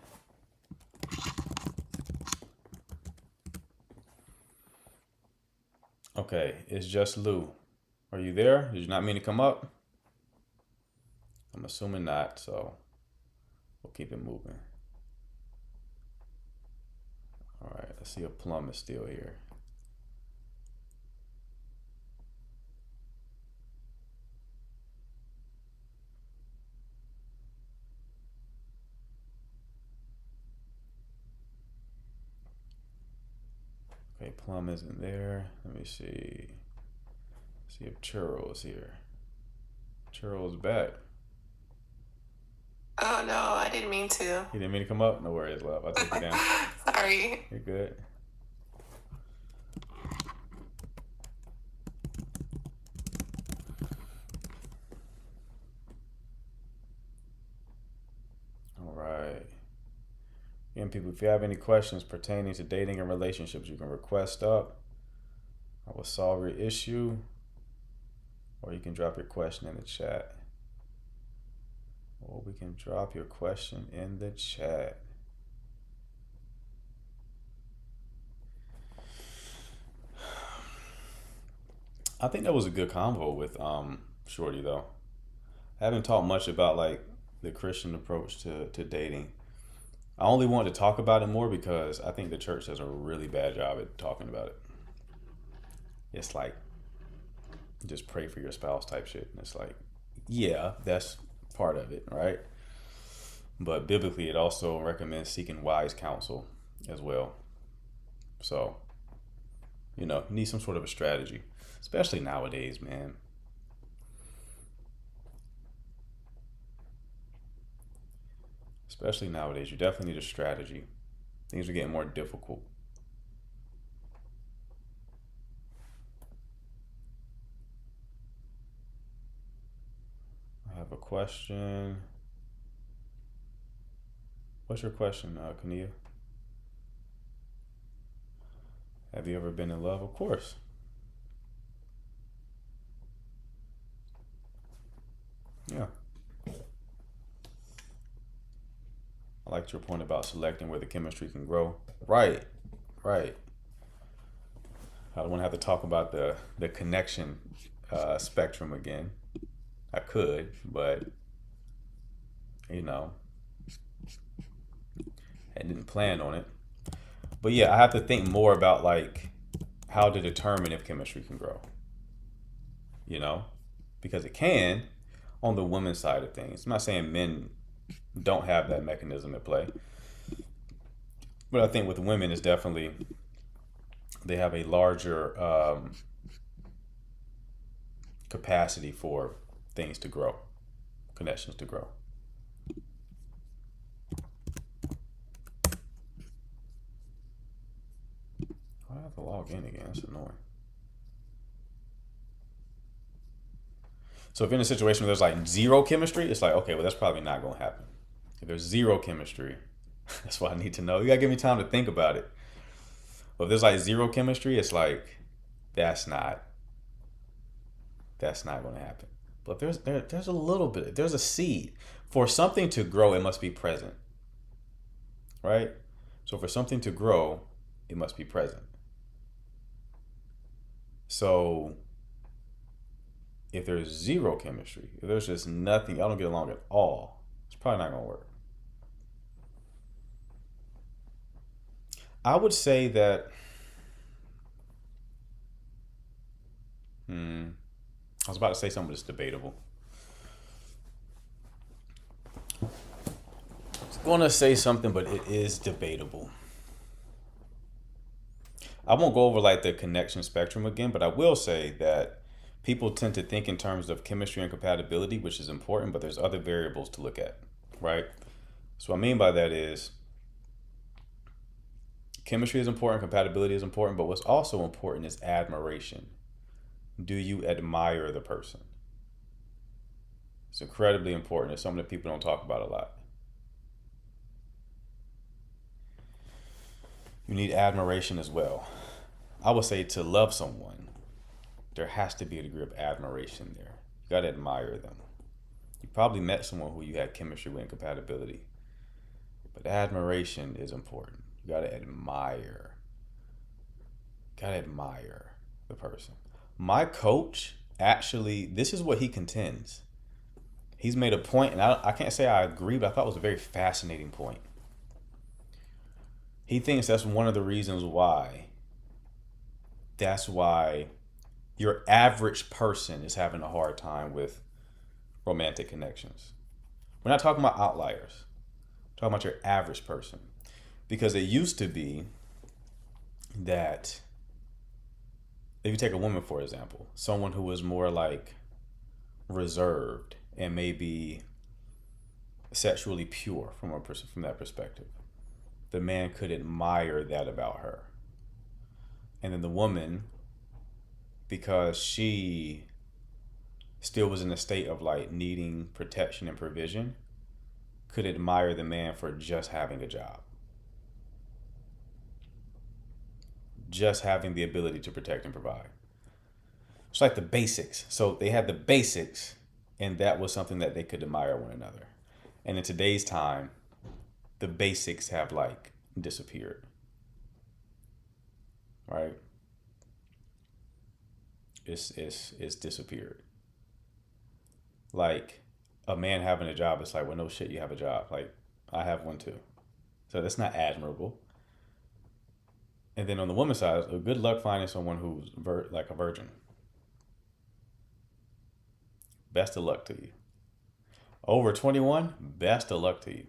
Okay, it's just Lou. Are you there? Did you not mean to come up? I'm assuming not, so we'll keep it moving. All right, let's see if Plum is still here. Okay, Plum isn't there. Let me see. See if Churro is here. Churro's back. Oh no, I didn't mean to. He didn't mean to come up? No worries, love. I'll take you down. Sorry. You're good. All right. Again, people, if you have any questions pertaining to dating and relationships, you can request up. I will solve your issue, or you can drop your question in the chat. Or we can drop your question in the chat. I think that was a good convo with Shorty though. I haven't talked much about like the Christian approach to dating. I only want to talk about it more because I think the church does a really bad job at talking about it. It's like just pray for your spouse type shit. And it's like, yeah, that's part of it, right? But biblically, it also recommends seeking wise counsel as well. So, you need some sort of a strategy, especially nowadays, man. Especially nowadays, you definitely need a strategy. Things are getting more difficult. I have a question. What's your question, Kania? Have you ever been in love? Of course. Yeah. I liked your point about selecting where the chemistry can grow. Right. I don't want to have to talk about the connection spectrum again. I could, but I didn't plan on it. But yeah, I have to think more about like how to determine if chemistry can grow. Because it can on the women's side of things. I'm not saying men don't have that mechanism at play. But I think with women it's definitely they have a larger capacity for things to grow, connections to grow. I have to log in again. That's annoying. So if you're in a situation where there's like zero chemistry, it's like, okay, well, that's probably not going to happen. If there's zero chemistry, that's what I need to know. You got to give me time to think about it. But if there's like zero chemistry, it's like, that's not going to happen. But there's a little bit, there's a seed. For something to grow, it must be present. Right? So for something to grow, it must be present. So if there's zero chemistry, if there's just nothing, y'all don't get along at all, it's probably not going to work. I would say that I was about to say something that's debatable. I was going to say something, but it is debatable. I won't go over like the connection spectrum again, but I will say that people tend to think in terms of chemistry and compatibility, which is important, but there's other variables to look at, right? So what I mean by that is chemistry is important, compatibility is important, but what's also important is admiration. Do you admire the person? It's incredibly important. It's something that people don't talk about a lot. You need admiration as well. I would say to love someone, there has to be a degree of admiration there. You gotta admire them. You probably met someone who you had chemistry with and compatibility. But admiration is important. You gotta admire. Gotta admire the person. My coach, actually, this is what he contends. He's made a point, and I can't say I agree, but I thought it was a very fascinating point. He thinks that's one of the reasons why. That's why your average person is having a hard time with romantic connections. We're not talking about outliers. We're talking about your average person. Because it used to be that, if you take a woman, for example, someone who was more like reserved and maybe sexually pure from that perspective, the man could admire that about her. And then the woman, because she still was in a state of like needing protection and provision, could admire the man for just having a job. Just having the ability to protect and provide. It's like the basics. So they had the basics, and that was something that they could admire one another. And in today's time, the basics have like disappeared. Right? It's disappeared. Like a man having a job, it's like, well, no shit, you have a job. Like, I have one too. So that's not admirable. And then on the woman's side, good luck finding someone who's like a virgin. Best of luck to you. Over 21, best of luck to you.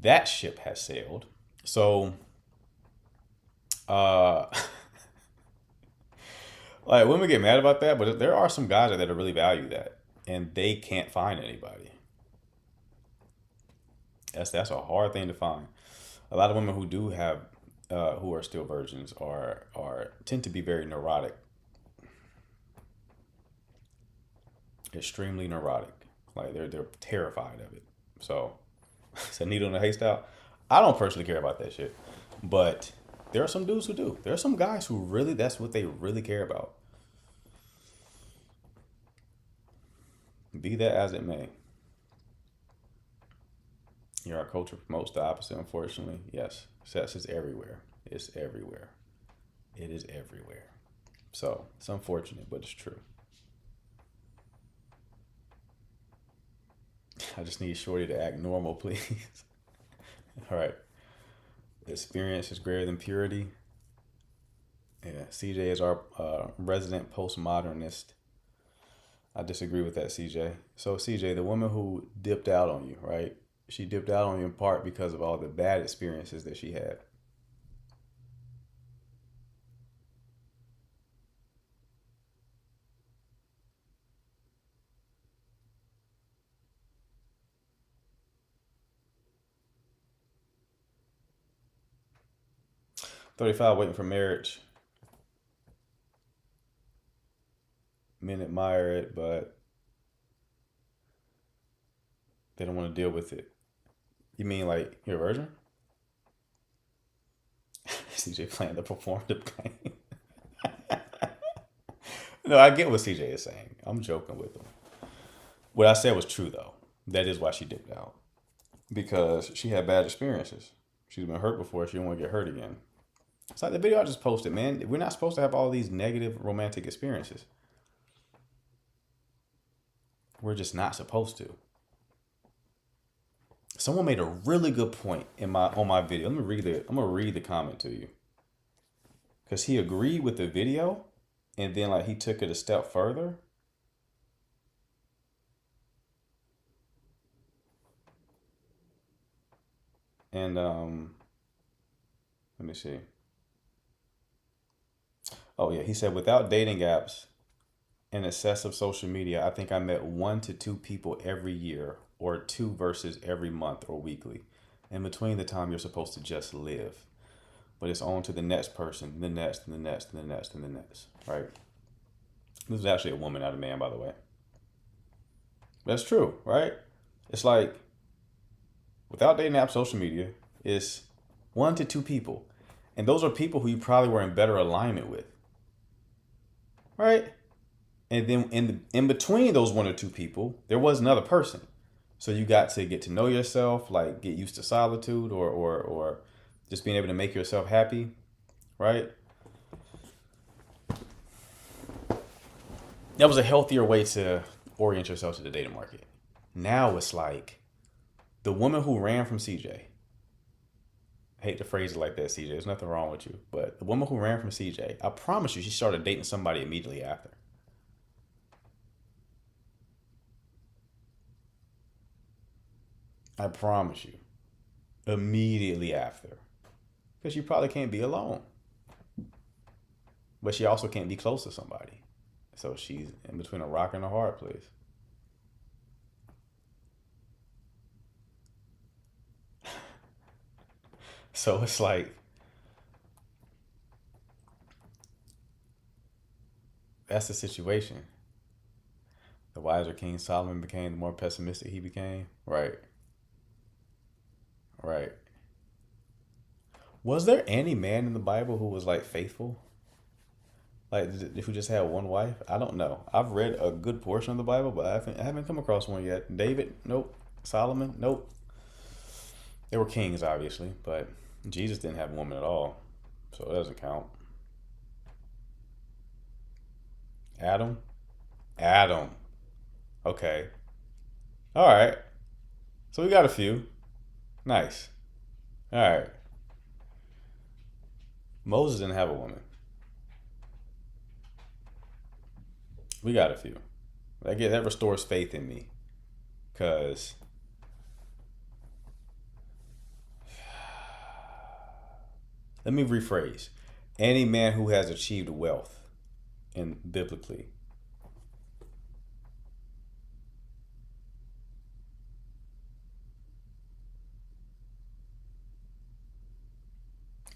That ship has sailed. So, like women get mad about that, but there are some guys that really value that, and they can't find anybody. That's a hard thing to find. A lot of women who do have, who are still virgins, are tend to be very neurotic, extremely neurotic. Like they're terrified of it. So it's a needle in a haystack. I don't personally care about that shit, but there are some dudes who do. There are some guys who really, that's what they really care about. Be that as it may. Our culture promotes the opposite, unfortunately. Yes, sex is everywhere. It's everywhere. It is everywhere. So it's unfortunate, but it's true. I just need Shorty to act normal, please. All right. Experience is greater than purity. Yeah, CJ is our resident postmodernist. I disagree with that, CJ. So CJ, the woman who dipped out on you, right? She dipped out on you in part because of all the bad experiences that she had. $35 waiting for marriage. Men admire it, but they don't want to deal with it. You mean like you're a virgin? CJ playing to perform the game. No, I get what CJ is saying. I'm joking with him. What I said was true, though. That is why she dipped out. Because she had bad experiences. She's been hurt before. She don't want to get hurt again. It's like the video I just posted, man. We're not supposed to have all these negative romantic experiences. We're just not supposed to. Someone made a really good point on my video. Let me read it. I'm gonna read the comment to you. Because he agreed with the video, and then like he took it a step further. And let me see. Oh yeah, he said without dating apps and excessive social media, I think I met 1 to 2 people every year, or 2 versus every month or weekly. In between the time you're supposed to just live. But it's on to the next person, the next, and the next, and the next, and the next. Right? This is actually a woman, not a man, by the way. That's true, right? It's like, without dating apps, social media, it's 1 to 2 people. And those are people who you probably were in better alignment with. Right? And then in between those one or two people, there was another person. So you got to get to know yourself, like get used to solitude, or just being able to make yourself happy, right? That was a healthier way to orient yourself to the dating market. Now it's like the woman who ran from CJ. I hate to phrase it like that, CJ. There's nothing wrong with you. But the woman who ran from CJ, I promise you, she started dating somebody immediately after. I promise you. Immediately after. Because you probably can't be alone. But she also can't be close to somebody. So she's in between a rock and a hard place. So it's like, that's the situation. The wiser King Solomon became, the more pessimistic he became. Right. Right. Was there any man in the Bible who was like faithful? Like who just had one wife? I don't know. I've read a good portion of the Bible, but I haven't come across one yet. David? Nope. Solomon? Nope. They were kings, obviously, but Jesus didn't have a woman at all, so it doesn't count. Adam? Adam. Okay. All right. So we got a few. Nice. All right. Moses didn't have a woman. We got a few. That restores faith in me. Because let me rephrase. Any man who has achieved wealth in biblically.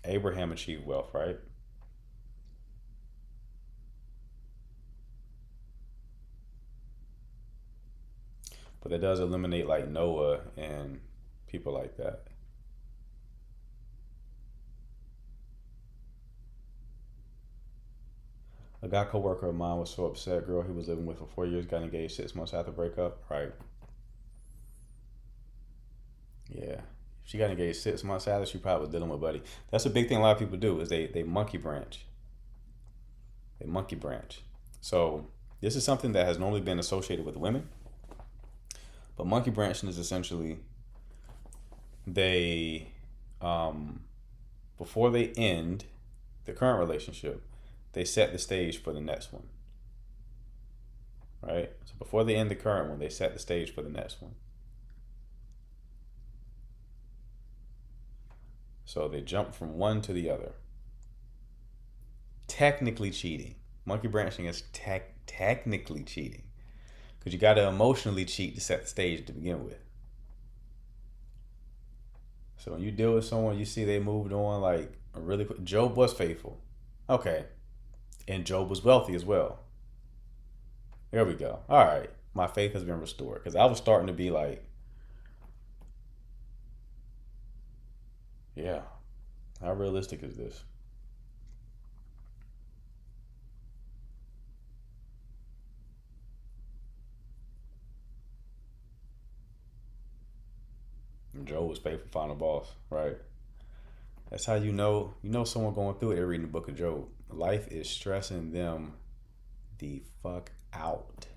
Abraham achieved wealth, right? But that does eliminate like Noah and people like that. A guy coworker of mine was so upset. Girl he was living with for 4 years got engaged 6 months after breakup. Right. Yeah. If she got engaged 6 months after, she probably was dealing with Buddy. That's a big thing a lot of people do is they monkey branch. They monkey branch. So this is something that has normally been associated with women. But monkey branching is essentially they, before they end the current relationship, they set the stage for the next one. Right? So before they end the current one, they set the stage for the next one. So they jump from one to the other. Technically cheating. Monkey branching is technically cheating. Because you got to emotionally cheat to set the stage to begin with. So when you deal with someone, you see they moved on like really quick. Job was faithful. Okay. And Job was wealthy as well. There we go. All right. My faith has been restored. Because I was starting to be like, yeah, how realistic is this? Joe was faithful, final boss, right? That's how you know someone going through it. They're reading the book of Job. Life is stressing them the fuck out.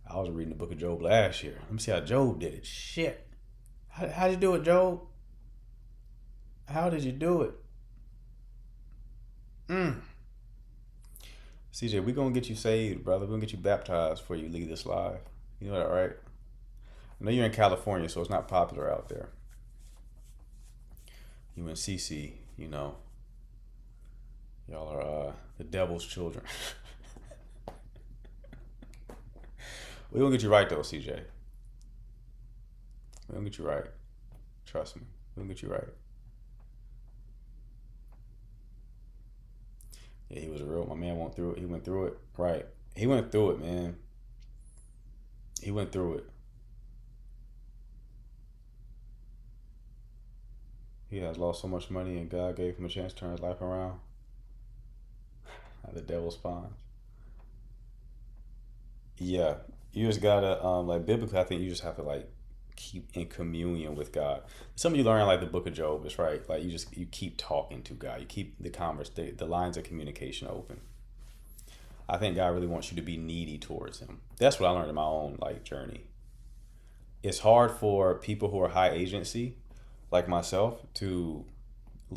I was reading the book of Job last year. Let me see how Job did it. Shit. How'd you do it, Job? How did you do it? CJ, we gonna get you saved, brother. We're gonna get you baptized before you leave this live. You know that, right? I know you're in California, so it's not popular out there. You and Cece, you know, y'all are the devil's children. We're gonna get you right though, CJ. We're gonna get you right. Trust me. We're gonna get you right. Yeah, he was real. My man went through it. He went through it. Right. He went through it, man. He went through it. He has lost so much money and God gave him a chance to turn his life around. The devil's sponge. Yeah, you just gotta like biblically. I think you just have to like keep in communion with God. Some of you learn like the Book of Job. It's right. Like you keep talking to God. You keep the lines of communication open. I think God really wants you to be needy towards Him. That's what I learned in my own like journey. It's hard for people who are high agency, like myself, to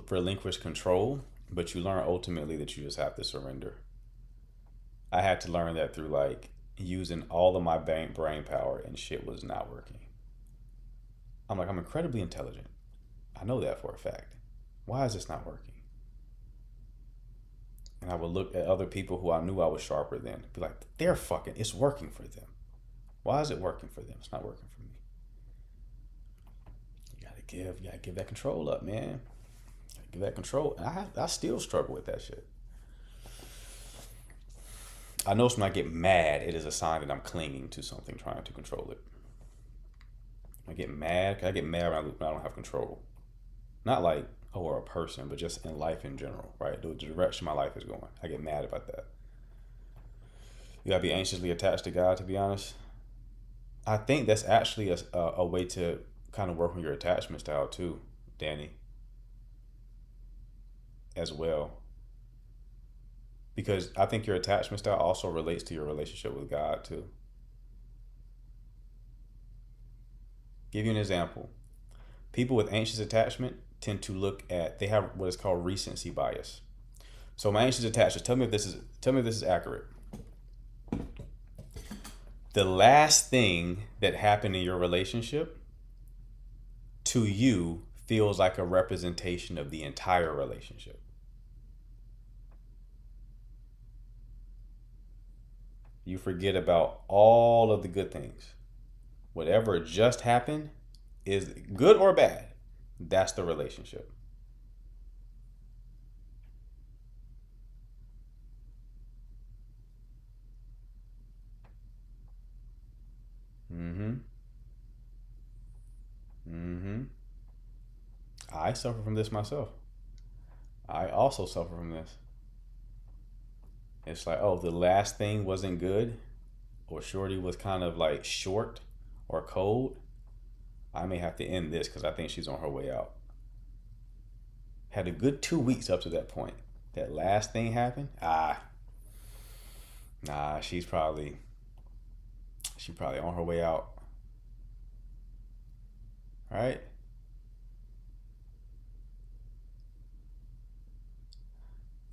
relinquish control, but you learn ultimately that you just have to surrender. I had to learn that through like using all of my brain power and shit was not working. I'm like, I'm incredibly intelligent. I know that for a fact. Why is this not working? And I would look at other people who I knew I was sharper than, be like, they're fucking, it's working for them. Why is it working for them? It's not working for me. You gotta give that control up, man. Give that control. And I still struggle with that shit. I notice when I get mad, it is a sign that I'm clinging to something, trying to control it. I get mad when I don't have control. Not like, oh, or a person, but just in life in general, right? The direction my life is going. I get mad about that. You gotta be anxiously attached to God, to be honest. I think that's actually a way to kind of work on your attachment style too, Danny, as well. Because I think your attachment style also relates to your relationship with God too. Give you an example. People with anxious attachment tend to they have what is called recency bias. So my anxious attachment, tell me if this is accurate. The last thing that happened in your relationship to you feels like a representation of the entire relationship. You forget about all of the good things. Whatever just happened is good or bad. That's the relationship. I suffer from this myself. I also suffer from this. It's like, oh, the last thing wasn't good, or Shorty was kind of like short or cold. I may have to end this because I think she's on her way out. Had a good 2 weeks up to that point. That last thing happened. She's probably on her way out. Right?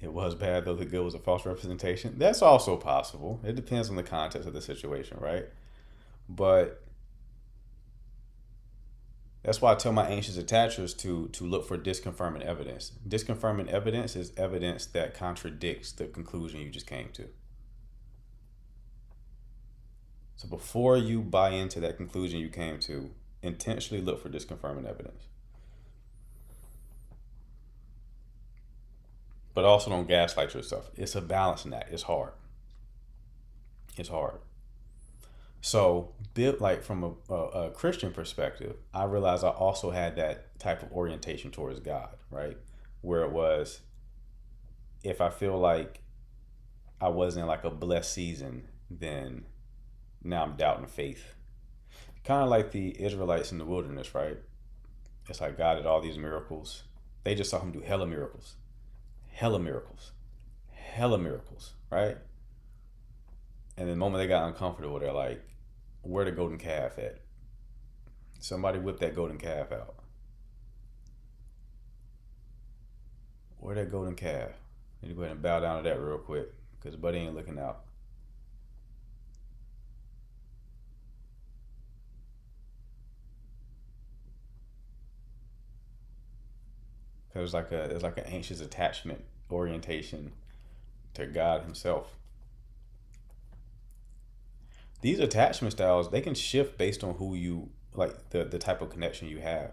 It was bad, though the good was a false representation. That's also possible. It depends on the context of the situation, right? But that's why I tell my anxious attachers to look for disconfirming evidence. Disconfirming evidence is evidence that contradicts the conclusion you just came to. So before you buy into that conclusion you came to, intentionally look for disconfirming evidence. But also don't gaslight yourself. It's a balancing act. It's hard. So, like from a Christian perspective, I realized I also had that type of orientation towards God, right? Where it was, if I feel like I wasn't in like a blessed season, then now I'm doubting faith. Kind of like the Israelites in the wilderness, right? It's like God did all these miracles. They just saw him do hella miracles, right? And the moment they got uncomfortable, they're like, where the golden calf at? Somebody whip that golden calf out. Where that golden calf? Need to go ahead and bow down to that real quick, because buddy ain't looking out. Because there's like an anxious attachment orientation to God himself. These attachment styles, they can shift based on who you, like the type of connection you have,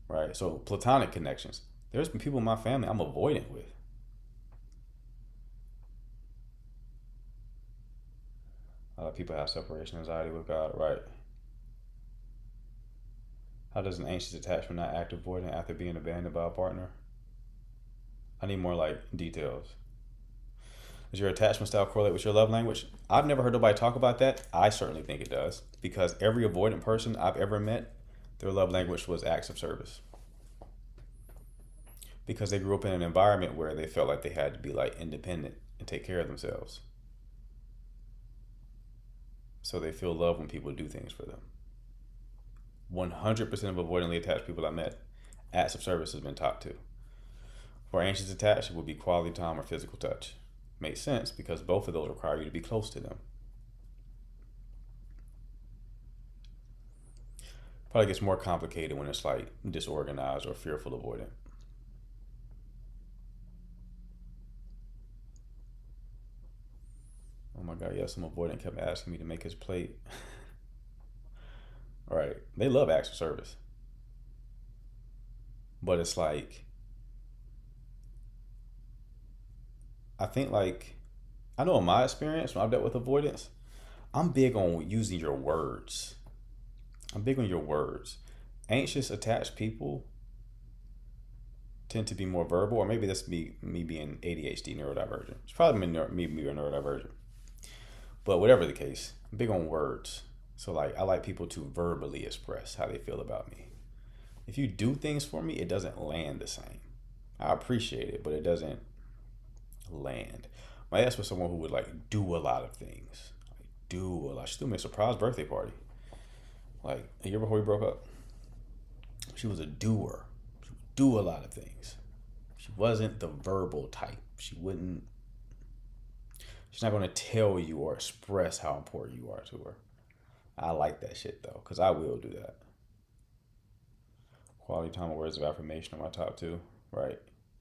right? So platonic connections. There's been people in my family I'm avoidant with. A lot of people have separation anxiety with God, right? How does an anxious attachment not act avoidant after being abandoned by a partner? I need more like details. Does your attachment style correlate with your love language? I've never heard nobody talk about that. I certainly think it does, because every avoidant person I've ever met, their love language was acts of service. Because they grew up in an environment where they felt like they had to be like independent and take care of themselves. So they feel love when people do things for them. 100% of avoidantly attached people I met, acts of service has been top two. For anxious attached, it would be quality time or physical touch. Makes sense because both of those require you to be close to them. Probably gets more complicated when it's like disorganized or fearful avoidant. Oh my God, yeah, some avoidant kept asking me to make his plate. All right, they love acts of service. But it's like, I think like, I know in my experience when I've dealt with avoidance, I'm big on using your words. I'm big on your words. Anxious attached people tend to be more verbal, or maybe that's me being ADHD, neurodivergent. It's probably me being neurodivergent. But whatever the case, I'm big on words. So like, I like people to verbally express how they feel about me. If you do things for me, it doesn't land the same. I appreciate it, but it doesn't land. My ex was someone who would like do a lot of things. Like do a lot. She threw me a surprise birthday party. Like a year before we broke up. She was a doer. She would do a lot of things. She wasn't the verbal type. She's not going to tell you or express how important you are to her. I like that shit though, because I will do that. Quality time and words of affirmation are my top two, right?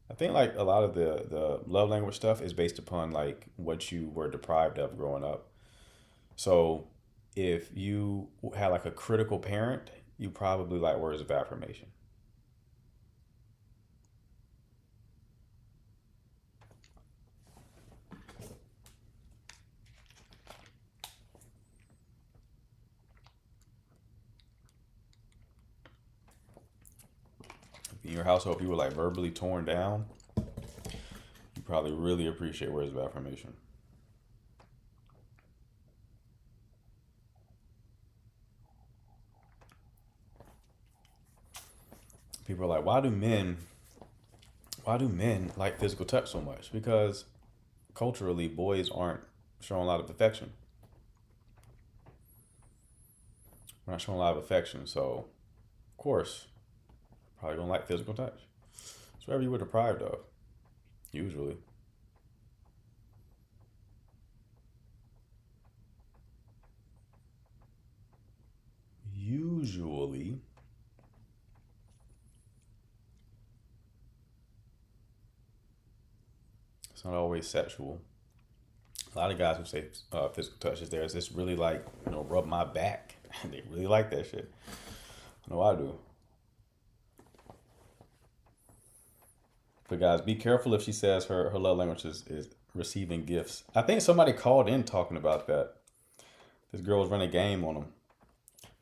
I think like a lot of the love language stuff is based upon like what you were deprived of growing up. So if you had like a critical parent, you probably like words of affirmation. In your household, if you were like verbally torn down, you probably really appreciate words of affirmation. People are like, why do men like physical touch so much? Because culturally, boys aren't showing a lot of affection. We're not showing a lot of affection, so of course, probably don't like physical touch. It's whatever you were deprived of, usually. It's not always sexual. A lot of guys who say physical touch is there. Is this really like, rub my back? They really like that shit. I know I do. But guys, be careful if she says her love language is receiving gifts. I think somebody called in talking about that. This girl was running a game on him.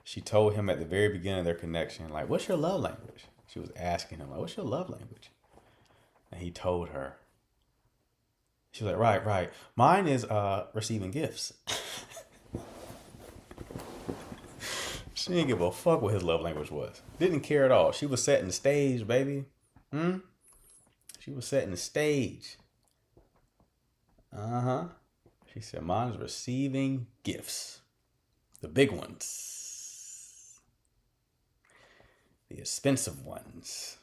She told him at the very beginning of their connection, like, what's your love language? She was asking him, like, what's your love language? And he told her. She was like, right. Mine is receiving gifts. She didn't give a fuck what his love language was. Didn't care at all. She was setting the stage, baby. She was setting the stage. She said, mine is receiving gifts. The big ones. The expensive ones.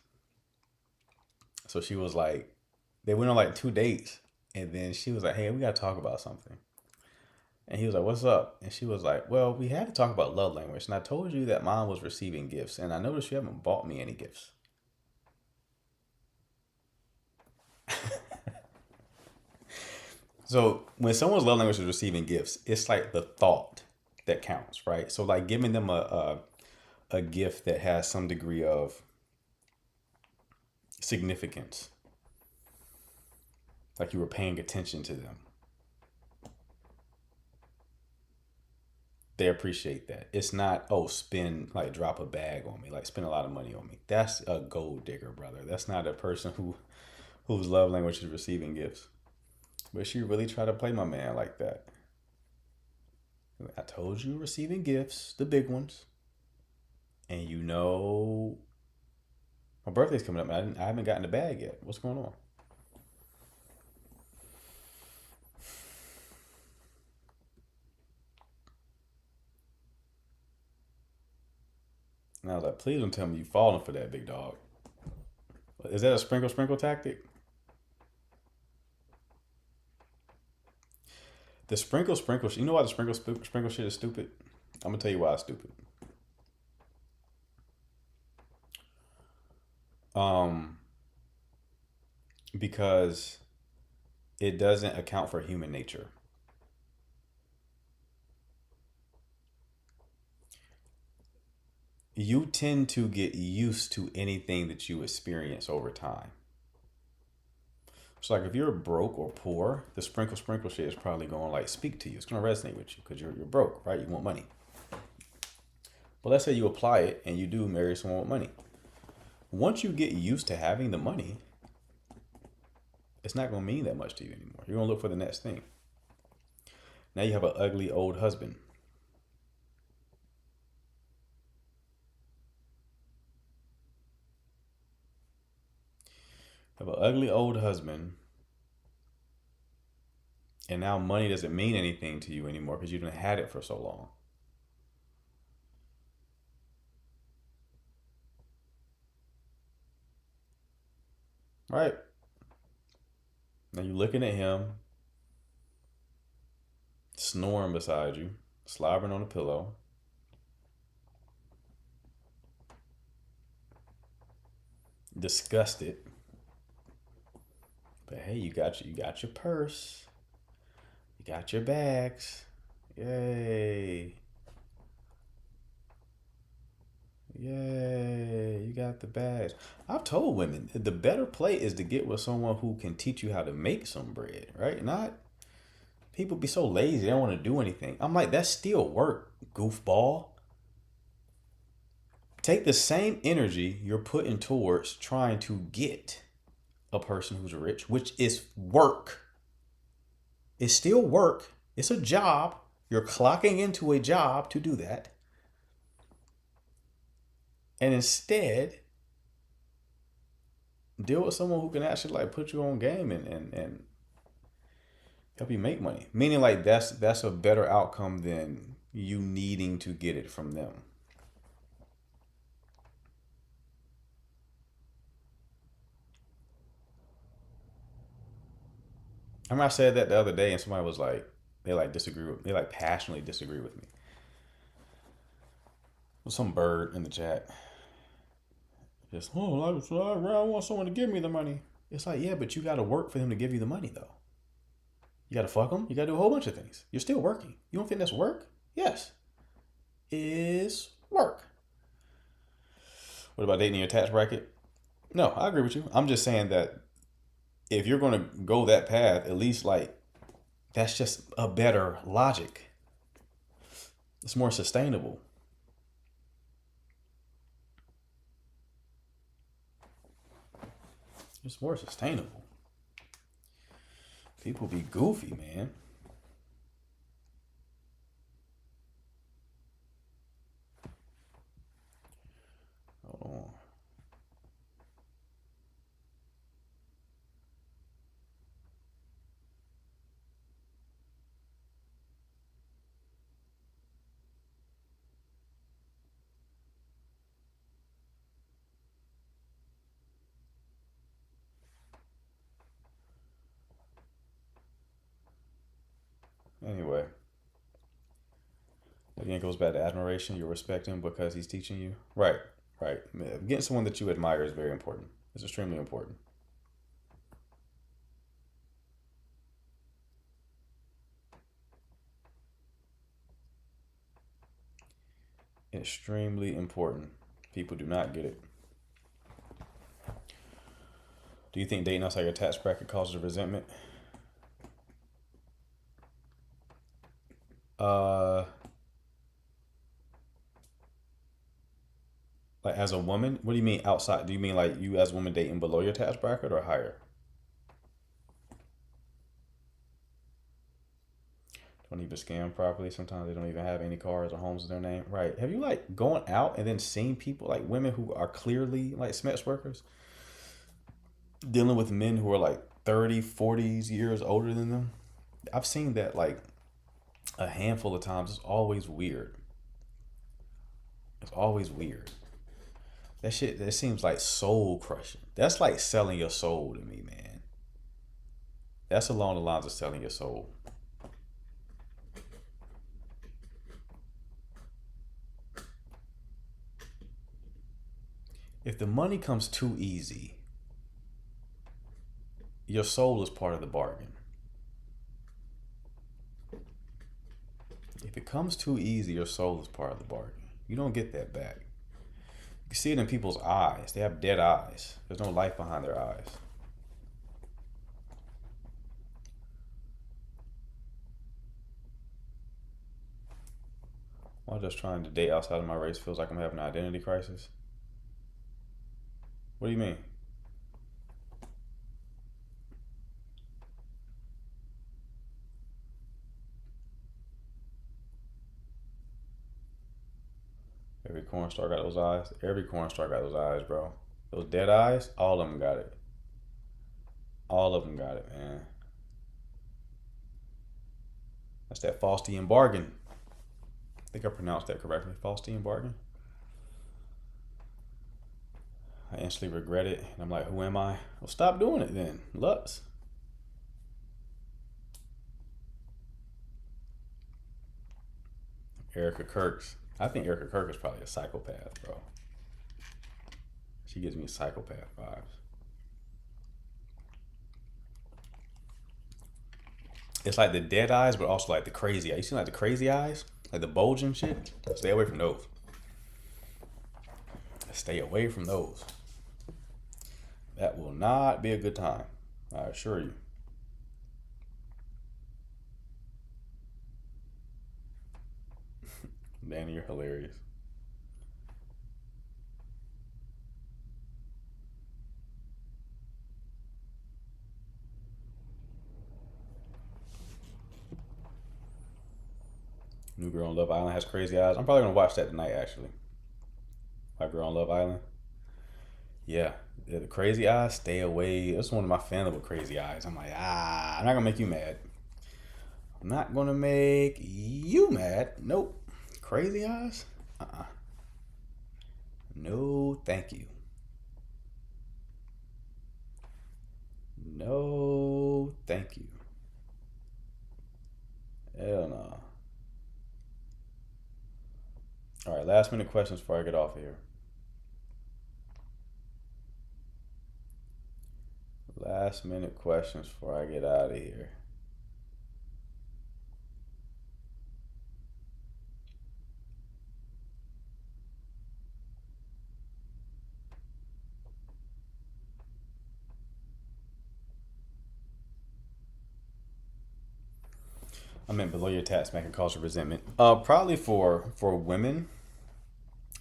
So she was like, they went on like 2 dates. And then she was like, hey, we got to talk about something. And he was like, what's up? And she was like, well, we had to talk about love language. And I told you that mine was receiving gifts. And I noticed you haven't bought me any gifts. So when someone's love language is receiving gifts, it's like the thought that counts, right? So like giving them a gift that has some degree of significance. Like you were paying attention to them. They appreciate that. It's not, drop a bag on me, like spend a lot of money on me. That's a gold digger, brother. That's not a person whose love language is receiving gifts. But she really tried to play my man like that. I told you receiving gifts, the big ones. And you know, my birthday's coming up. I haven't gotten the bag yet. What's going on? And I was like, please don't tell me you falling for that, big dog. Is that a sprinkle tactic? The sprinkle, you know why the sprinkle shit is stupid? I'm gonna tell you why it's stupid. Um, because it doesn't account for human nature. You tend to get used to anything that you experience over time. So like if you're broke or poor, the sprinkle shit is probably going to like speak to you. It's going to resonate with you because you're broke, right? You want money. But let's say you apply it and you do marry someone with money. Once you get used to having the money, it's not going to mean that much to you anymore. You're going to look for the next thing. Now you have an ugly old husband. Have an ugly old husband, and now money doesn't mean anything to you anymore because you didn't had it for so long. Right? Now you're looking at him, snoring beside you, slobbering on the pillow. Disgusted. But hey, you got your purse. You got your bags. Yay. Yay, you got the bags. I've told women the better play is to get with someone who can teach you how to make some bread, right? Not people be so lazy, they don't want to do anything. I'm like, that's still work, goofball. Take the same energy you're putting towards trying to get a person who's rich, which is work. It's still work. It's a job. You're clocking into a job to do that. And instead, deal with someone who can actually like put you on game and help you make money. Meaning like that's a better outcome than you needing to get it from them. I remember I said that the other day and somebody was like, they passionately disagree with me. Some bird in the chat. Just, I want someone to give me the money. It's like, yeah, but you got to work for them to give you the money, though. You got to fuck them. You got to do a whole bunch of things. You're still working. You don't think that's work? Yes. Is work. What about dating your tax bracket? No, I agree with you. I'm just saying that if you're going to go that path, at least like that's just a better logic. It's more sustainable. It's more sustainable. People be goofy, man. Hold on. Anyway, again, it goes back to admiration. You respect him because he's teaching you. Right. Getting someone that you admire is very important. It's extremely important. Extremely important. People do not get it. Do you think dating outside your tax bracket causes resentment? Like as a woman, what do you mean outside? Do you mean like you as a woman dating below your tax bracket or higher? Don't even scam properly. Sometimes they don't even have any cars or homes in their name. Right. Have you like gone out and then seen people like women who are clearly like sex workers dealing with men who are like 30, 40 years older than them? I've seen that like a handful of times. It's always weird. It's always weird. That shit, that seems like soul crushing. That's like selling your soul to me, man. That's along the lines of selling your soul. If the money comes too easy, your soul is part of the bargain. If it comes too easy, your soul is part of the bargain. You don't get that back. You can see it in people's eyes. They have dead eyes. There's no life behind their eyes. While just trying to date outside of my race feels like I'm having an identity crisis. What do you mean? Every corn star got those eyes. Every corn star got those eyes, bro. Those dead eyes, all of them got it. All of them got it, man. That's that Faustian bargain. I think I pronounced that correctly. Faustian bargain. I instantly regret it. And I'm like, who am I? Well, stop doing it then. Lux. Erica Kirks. I think Erica Kirk is probably a psychopath, bro. She gives me psychopath vibes. It's like the dead eyes, but also like the crazy eyes. You see like the crazy eyes? Like the bulging shit? Stay away from those. Stay away from those. That will not be a good time. I assure you. Danny, you're hilarious. New Girl on Love Island has crazy eyes. I'm probably gonna watch that tonight, actually. My Girl on Love Island. Yeah, the crazy eyes, stay away. That's one of my fans with crazy eyes. I'm like, I'm not gonna make you mad. I'm not gonna make you mad. Nope. Crazy eyes? No, thank you. No, thank you. Hell no. All right, last minute questions before I get off of here. Last minute questions before I get out of here. I meant below your tat smack can cause resentment. Probably for women,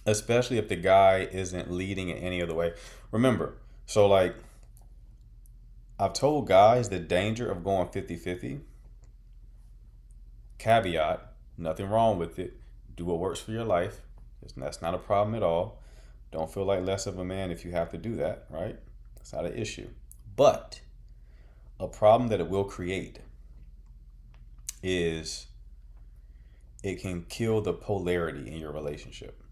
especially if the guy isn't leading in any other way. Remember, so like I've told guys the danger of going 50-50. Caveat, nothing wrong with it. Do what works for your life. That's not a problem at all. Don't feel like less of a man if you have to do that, right? It's not an issue. But a problem that it will create is it can kill the polarity in your relationship.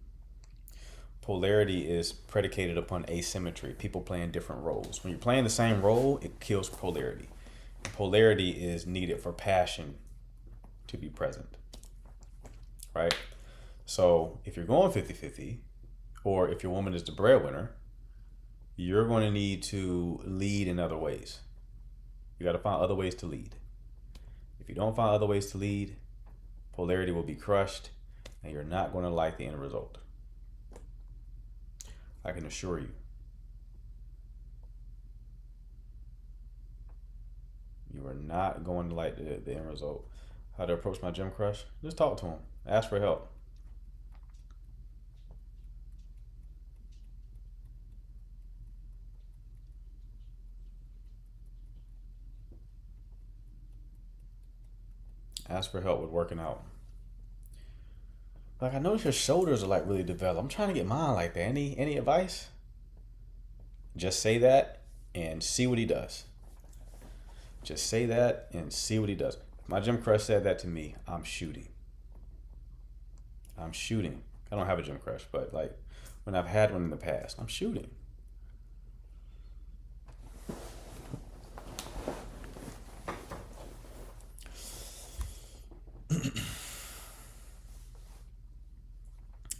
Polarity is predicated upon asymmetry, people playing different roles. When you're playing the same role, it kills polarity. Polarity is needed for passion to be present, right? So if you're going 50-50, or if your woman is the breadwinner, you're going to need to lead in other ways. You got to find other ways to lead. If you don't find other ways to lead, polarity will be crushed, and you're not going to like the end result. I can assure you. You are not going to like the end result. How to approach my gym crush? Just talk to him. Ask for help. Ask for help with working out. Like, I notice your shoulders are like really developed. I'm trying to get mine like that. Any advice? Just say that and see what he does. Just say that and see what he does. My gym crush said that to me. I'm shooting. I'm shooting. I don't have a gym crush, but like when I've had one in the past, I'm shooting.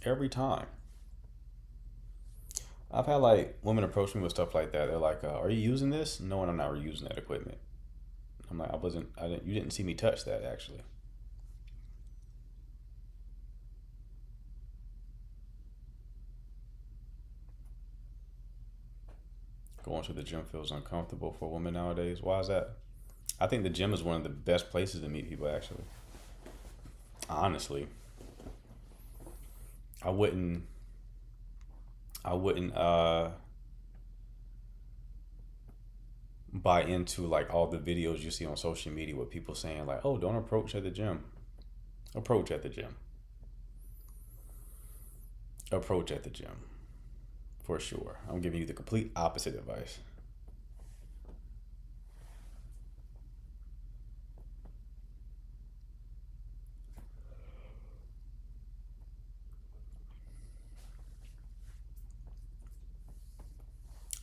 Every time. I've had like women approach me with stuff like that. They're like, "Are you using this?" No, and I'm not reusing that equipment. I'm like, you didn't see me touch that actually. Going to the gym feels uncomfortable for women nowadays. Why is that? I think the gym is one of the best places to meet people actually. Honestly. I wouldn't buy into like all the videos you see on social media with people saying like, "Oh, don't approach at the gym." Approach at the gym. Approach at the gym. For sure. I'm giving you the complete opposite advice.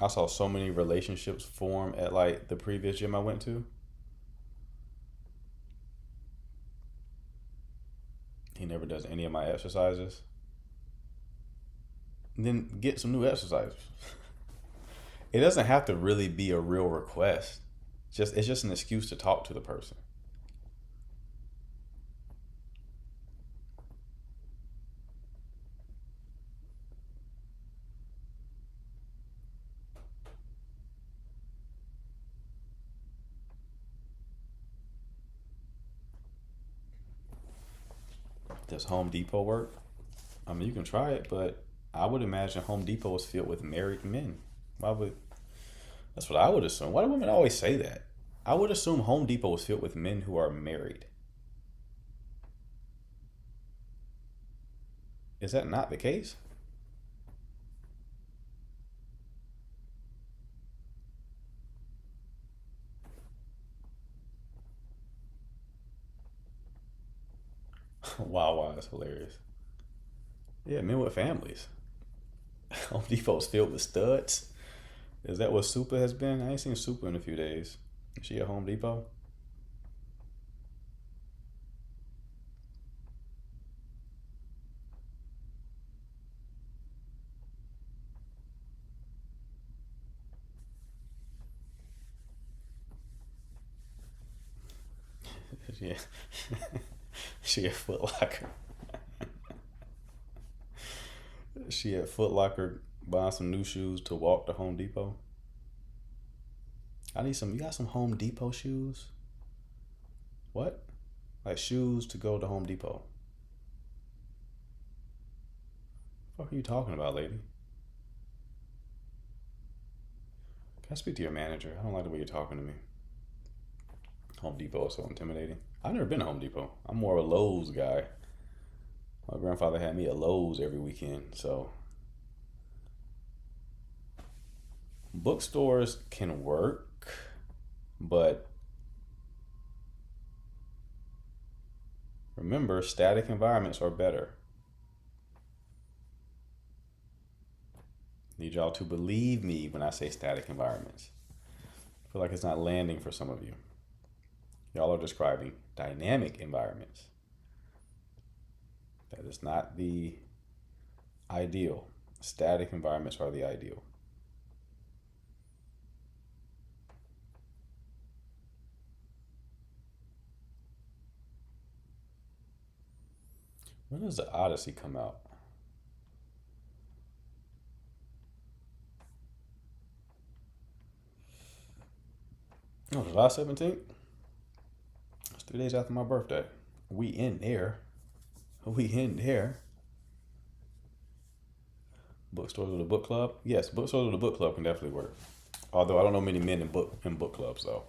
I saw so many relationships form at like the previous gym I went to. He never does any of my exercises. And then get some new exercises. It doesn't have to really be a real request. It's just an excuse to talk to the person. Does Home Depot work? I mean, you can try it, but I would imagine Home Depot is filled with married men. That's what I would assume. Why do women always say that? I would assume Home Depot is filled with men who are married. Is that not the case? Wow, that's hilarious. Yeah, men with families. Home Depot's filled with studs. Is that what Super has been? I ain't seen Super in a few days. Is she at Home Depot? Yeah. She at Foot Locker. She at Foot Locker buying some new shoes to walk to Home Depot. I need some. You got some Home Depot shoes? What? Like shoes to go to Home Depot? What the fuck are you talking about, lady? Can I speak to your manager? I don't like the way you're talking to me. Home Depot is so intimidating. I've never been to Home Depot. I'm more of a Lowe's guy. My grandfather had me at Lowe's every weekend, so bookstores can work, but remember, static environments are better. Need y'all to believe me when I say static environments. I feel like it's not landing for some of you. Y'all are describing dynamic environments. That is not the ideal. Static environments are the ideal. When does the Odyssey come out? Oh, July 17th? It's 3 days after my birthday. We in there. Bookstores with a book club? Yes, bookstores with a book club can definitely work. Although I don't know many men in book clubs though,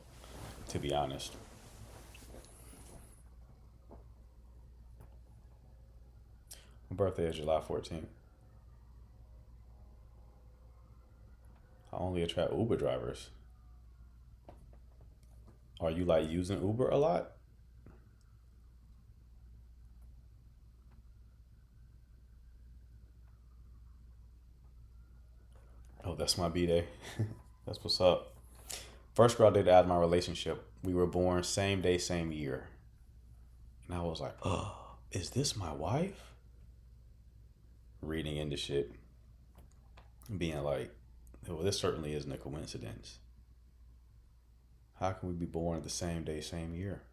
to be honest. My birthday is July 14th. I only attract Uber drivers. Are you like using Uber a lot? Oh, that's my B-day. That's what's up. First girl I dated out of my relationship, we were born same day, same year. And I was like, oh, is this my wife? Reading into shit. Being like, well, this certainly isn't a coincidence. How can we be born the same day, same year?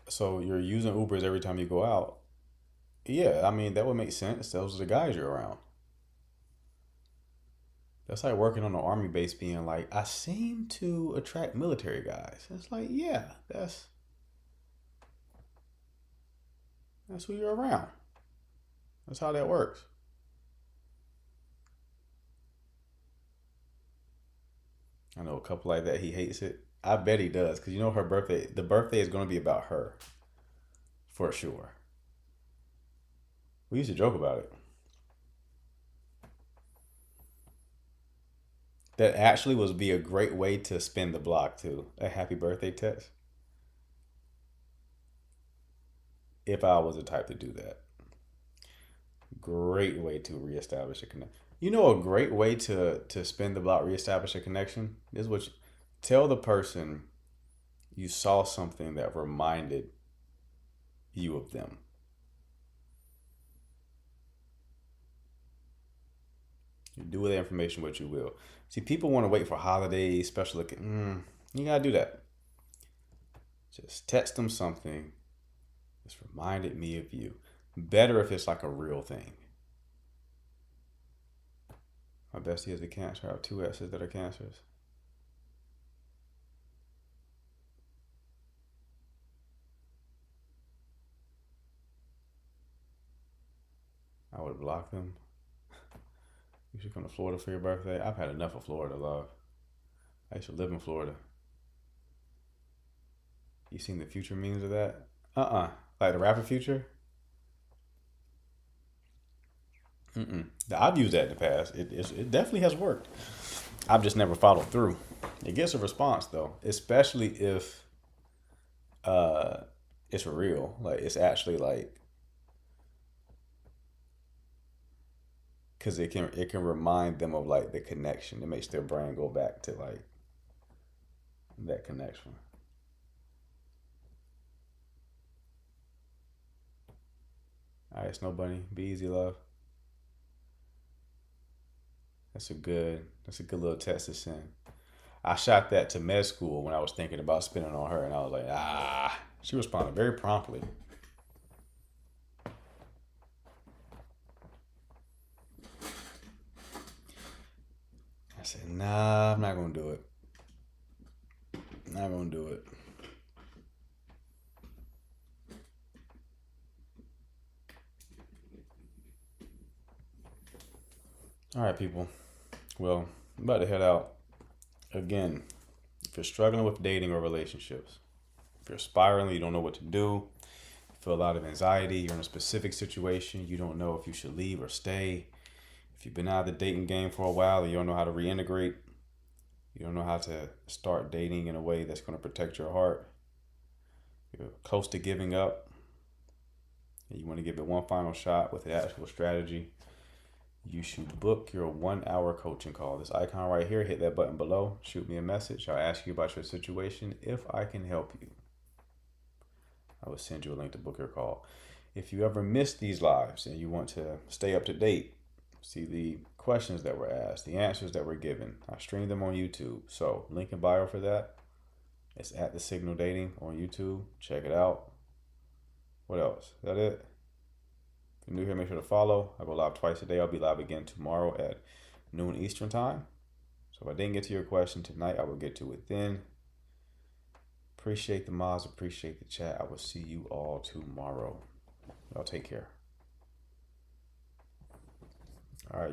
So you're using Ubers every time you go out. Yeah, I mean, that would make sense. Those are the guys you're around. That's like working on an army base being like, I seem to attract military guys. It's like, yeah, that's who you're around. That's how that works. I know a couple like that, he hates it. I bet he does, because you know the birthday is going to be about her. For sure. We used to joke about it. That actually would be a great way to spin the block too. A happy birthday text. If I was the type to do that. Great way to reestablish a connection. You know, a great way to spin the block, reestablish a connection is what tell the person you saw something that reminded you of them. You do with the information what you will. See, people want to wait for holidays, special looking. You gotta do that. Just text them something. This reminded me of you. Better if it's like a real thing. My bestie has a cancer. I have two exes that are cancers. I would block them. You should come to Florida for your birthday. I've had enough of Florida, love. I used to live in Florida. You seen the Future memes of that? Like the rapper Future? I've used that in the past. It definitely has worked. I've just never followed through. It gets a response though, especially if it's real. Like it's actually like because it can remind them of like the connection. It makes their brain go back to like that connection. All right, Snow Bunny, be easy, love. That's a good little text to send. I shot that to med school when I was thinking about spinning on her, and I was like, She responded very promptly. I said, nah, I'm not gonna do it. Not gonna do it. All right, people. Well, I'm about to head out. Again, if you're struggling with dating or relationships, if you're spiraling, you don't know what to do, you feel a lot of anxiety, you're in a specific situation, you don't know if you should leave or stay, if you've been out of the dating game for a while and you don't know how to reintegrate, you don't know how to start dating in a way that's going to protect your heart, you're close to giving up, and you want to give it one final shot with the actual strategy, you should book your 1 hour coaching call. This icon right here, hit that button below, shoot me a message. I'll ask you about your situation. If I can help you, I will send you a link to book your call. If you ever miss these lives and you want to stay up to date, see the questions that were asked, the answers that were given, I stream them on YouTube. So link in bio for that. It's at The Signal Dating on YouTube. Check it out. What else? Is that it? If you're new here, make sure to follow. I go live twice a day. I'll be live again tomorrow at noon Eastern time. So if I didn't get to your question tonight, I will get to it then. Appreciate the mods. Appreciate the chat. I will see you all tomorrow. Y'all take care. All right.